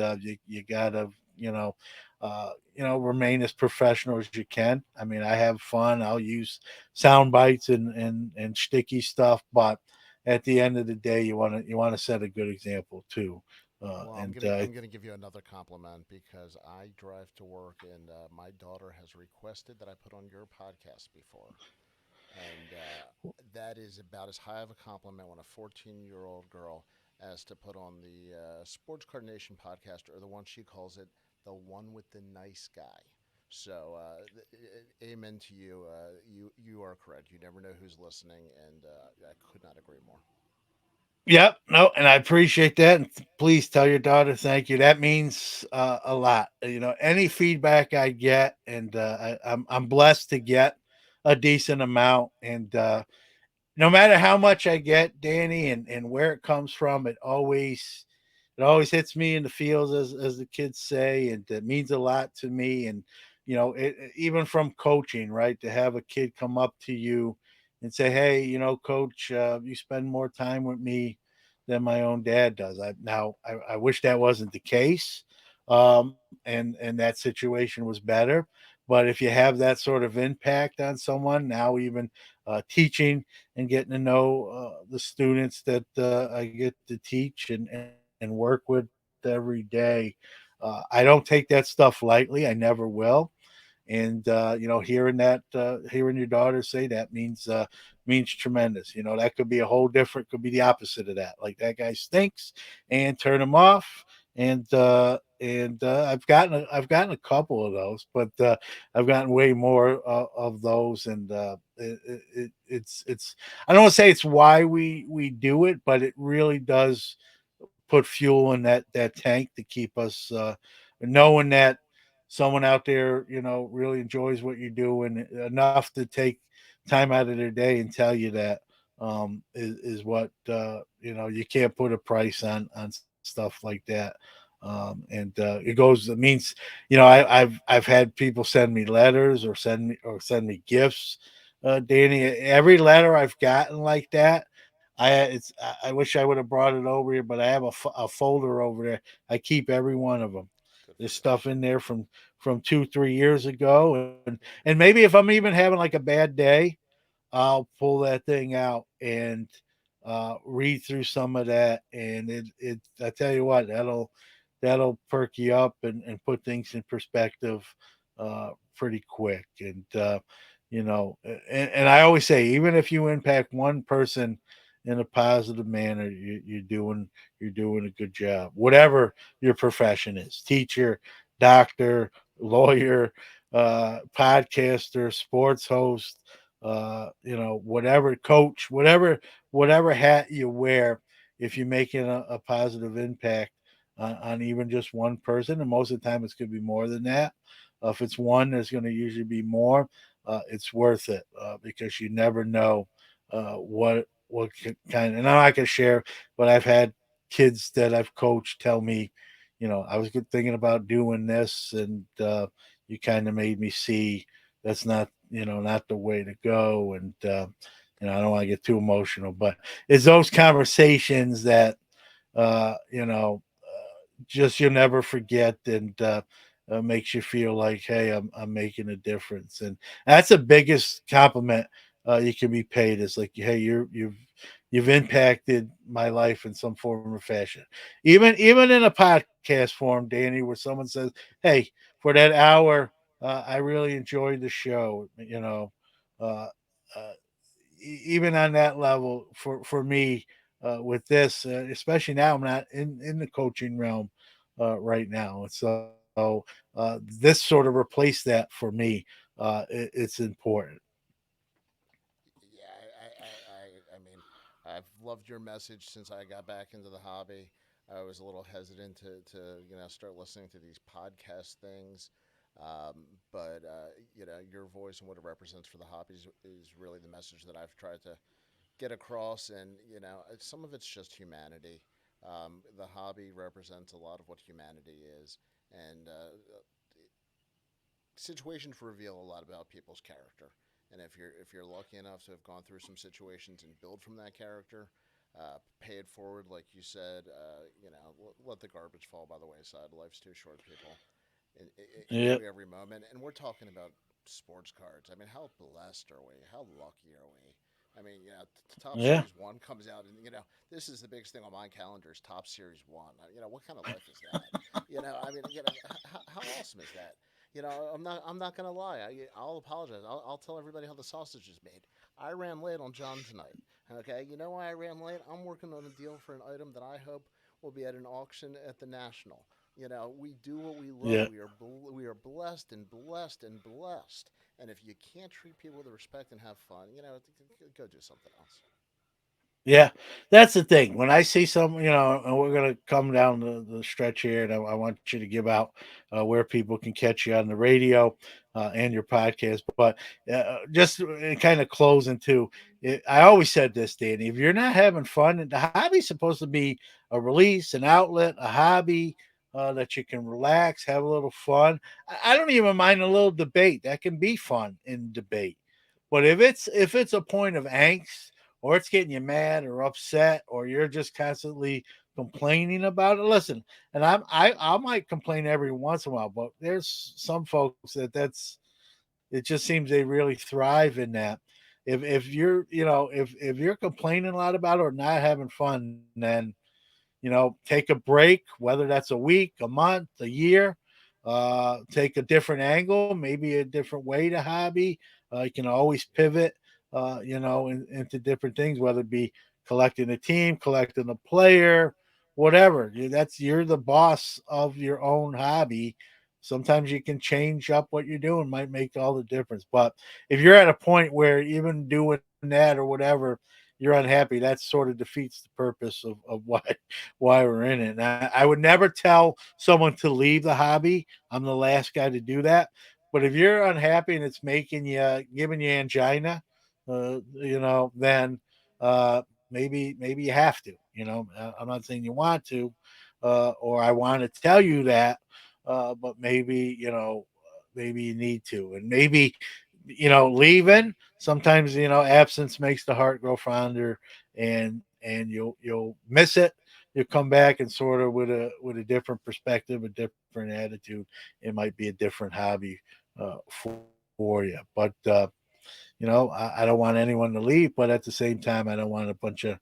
you gotta remain as professional as you can. I mean, I have fun. I'll use sound bites and sticky stuff, but at the end of the day, you want to set a good example too. Well, And I'm gonna give you another compliment because I drive to work and my daughter has requested that I put on your podcast before, and that is about as high of a compliment when a 14-year-old girl as to put on the Sports Card Nation podcast, or the one she calls it, the one with the nice guy. So, amen to you. You are correct. You never know who's listening, and I could not agree more. Yep. No, and I appreciate that. And please tell your daughter thank you. That means a lot. Any feedback I get, and I'm blessed to get a decent amount. And no matter how much I get, Danny, and where it comes from, it always hits me in the feels, as the kids say, and it means a lot to me. And even from coaching, right, to have a kid come up to you and say, "Hey, coach, you spend more time with me than my own dad does." I wish that wasn't the case, and that situation was better. But if you have that sort of impact on someone, now even teaching and getting to know the students that I get to teach and work with every day. I don't take that stuff lightly. I never will. And hearing your daughter say that means tremendous. That could be a whole different, could be the opposite of that. Like, that guy stinks, and turn him off. And I've gotten a couple of those, but I've gotten way more of those. And it's I don't want to say it's why we do it, but it really does put fuel in that tank to keep us knowing that someone out there really enjoys what you're doing enough to take time out of their day and tell you that is what you can't put a price on stuff like that. It means I've had people send me letters or send me gifts, Danny. Every letter I've gotten like that, I wish I would have brought it over here, but I have a folder over there. I keep every one of them. Good for There's you. stuff in there from 2-3 years ago. And maybe if I'm even having like a bad day, I'll pull that thing out and read through some of that. And it I tell you what, that'll perk you up and put things in perspective pretty quick. And I always say, even if you impact one person in a positive manner, you're doing a good job. Whatever your profession is, teacher, doctor, lawyer, podcaster, sports host, whatever, coach, whatever hat you wear, if you're making a positive impact on even just one person, and most of the time it's going to be more than that. If it's one, there's going to usually be more. It's worth it because you never know what kind. And I'm not going to share, but I've had kids that I've coached tell me, I was thinking about doing this, and you kind of made me see that's not the way to go. And I don't want to get too emotional, but it's those conversations that just you'll never forget. And makes you feel like, hey, I'm making a difference. And that's the biggest compliment you can be paid, is like, hey, you've impacted my life in some form or fashion, even in a podcast form, Danny, where someone says, hey, for that hour, I really enjoyed the show. Uh, uh, Even on that level, for me, with this, especially now, I'm not in the coaching realm right now. And so this sort of replaced that for me. It's important. Yeah, I mean, I've loved your message since I got back into the hobby. I was a little hesitant to start listening to these podcast things, but your voice and what it represents for the hobby is really the message that I've tried to get across. And some of it's just humanity. The hobby represents a lot of what humanity is, and situations reveal a lot about people's character. And if you're lucky enough to have gone through some situations and build from that character, pay it forward, like you said. Let the garbage fall by the wayside. Life's too short, people. Yeah, Enjoy every moment. And we're talking about sports cards. I mean, how blessed are we? How lucky are we? I mean, Top yeah, Series One comes out, and this is the biggest thing on my calendar is Top Series One. What kind of life is that? I mean, how awesome is that? I'm not gonna lie. I'll apologize. I'll tell everybody how the sausage is made. I ran late on John tonight. Okay, you know why I ran late? I'm working on a deal for an item that I hope will be at an auction at the National. We do what we love. yeah. We are blessed and blessed and blessed. And if you can't treat people with respect and have fun, go do something else. Yeah, that's the thing. When I see some, and we're gonna come down the stretch here, and I want you to give out where people can catch you on the radio and your podcast. But just kind of closing too, I always said this, Danny. If you're not having fun, and the hobby's supposed to be a release, an outlet, a hobby that you can relax, have a little fun. I don't even mind a little debate. That can be fun in debate. But if it's a point of angst or it's getting you mad or upset or you're just constantly complaining about it. Listen, and I might complain every once in a while, but there's some folks that's it just seems they really thrive in that. If you're if you're complaining a lot about it or not having fun, then take a break, whether that's a week, a month, a year. Take a different angle, maybe a different way to hobby. You can always pivot, into different things, whether it be collecting a team, collecting a player, whatever. You're the boss of your own hobby. Sometimes you can change up what you're doing, might make all the difference. But if you're at a point where even doing that or whatever, you're unhappy, that sort of defeats the purpose of why we're in it. And I would never tell someone to leave the hobby. I'm the last guy to do that. But if you're unhappy and it's making you giving you angina, then maybe you have to. I'm not saying you want to, or I want to tell you that, but maybe you need to, and maybe leaving. Sometimes absence makes the heart grow fonder, and you'll miss it. You'll come back and sort of with a different perspective, a different attitude. It might be a different hobby for you. But I don't want anyone to leave, but at the same time, I don't want a bunch of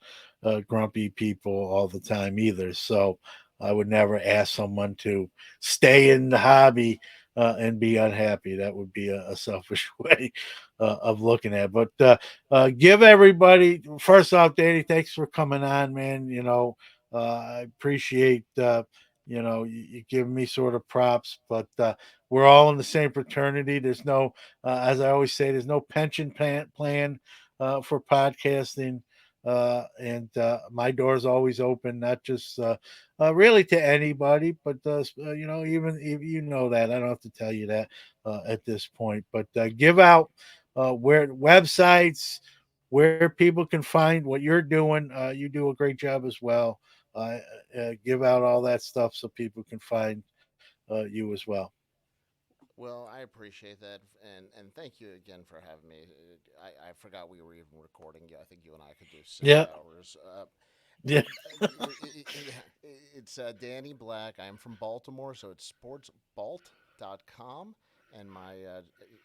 grumpy people all the time either. So I would never ask someone to stay in the hobby and be unhappy. That would be a selfish way of looking at it. But give everybody, first off, Danny, thanks for coming on, man. I appreciate you giving me sort of props, but we're all in the same fraternity. There's no, as I always say, there's no pension plan for podcasting. And my door is always open, not just really to anybody, but even if you know that, I don't have to tell you that at this point. But give out where websites, where people can find what you're doing. You do a great job as well. Give out all that stuff so people can find you as well. Well, I appreciate that, and thank you again for having me. I forgot we were even recording. Yeah, I think you and I could do six Yeah, hours. yeah. It's Danny Black. I'm from Baltimore, so it's sportsbalt.com. And my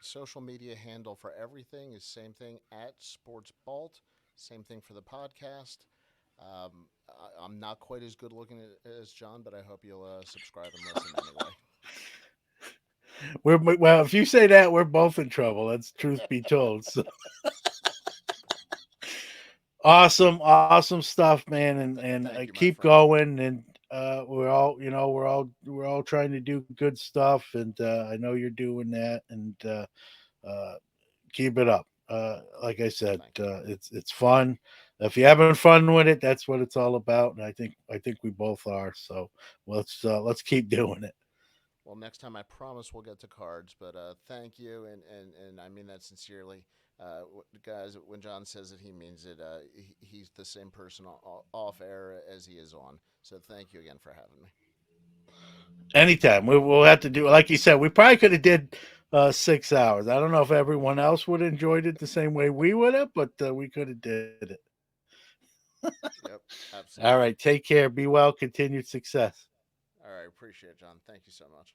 social media handle for everything is same thing at sportsbalt. Same thing for the podcast. I'm not quite as good looking as John, but I hope you'll subscribe and listen anyway. Well, if you say that, we're both in trouble. That's truth be told. So awesome stuff, man, and Thank you, my keep friend. going. And we're all trying to do good stuff, and I know you're doing that, and uh, keep it up. Like I said, Thank you. it's fun. If you're having fun with it, that's what it's all about, and I think we both are. So let's keep doing it. Well, next time I promise we'll get to cards, but thank you, and I mean that sincerely. Guys, when John says it, he means it. He's the same person off air as he is on. So thank you again for having me. Anytime we'll have to do, like you said, we probably could have did 6 hours. I don't know if everyone else would have enjoyed it the same way we would have, but we could have did it. Yep, All right, absolutely. take care, be well, continued success. All right, appreciate it, John. Thank you so much.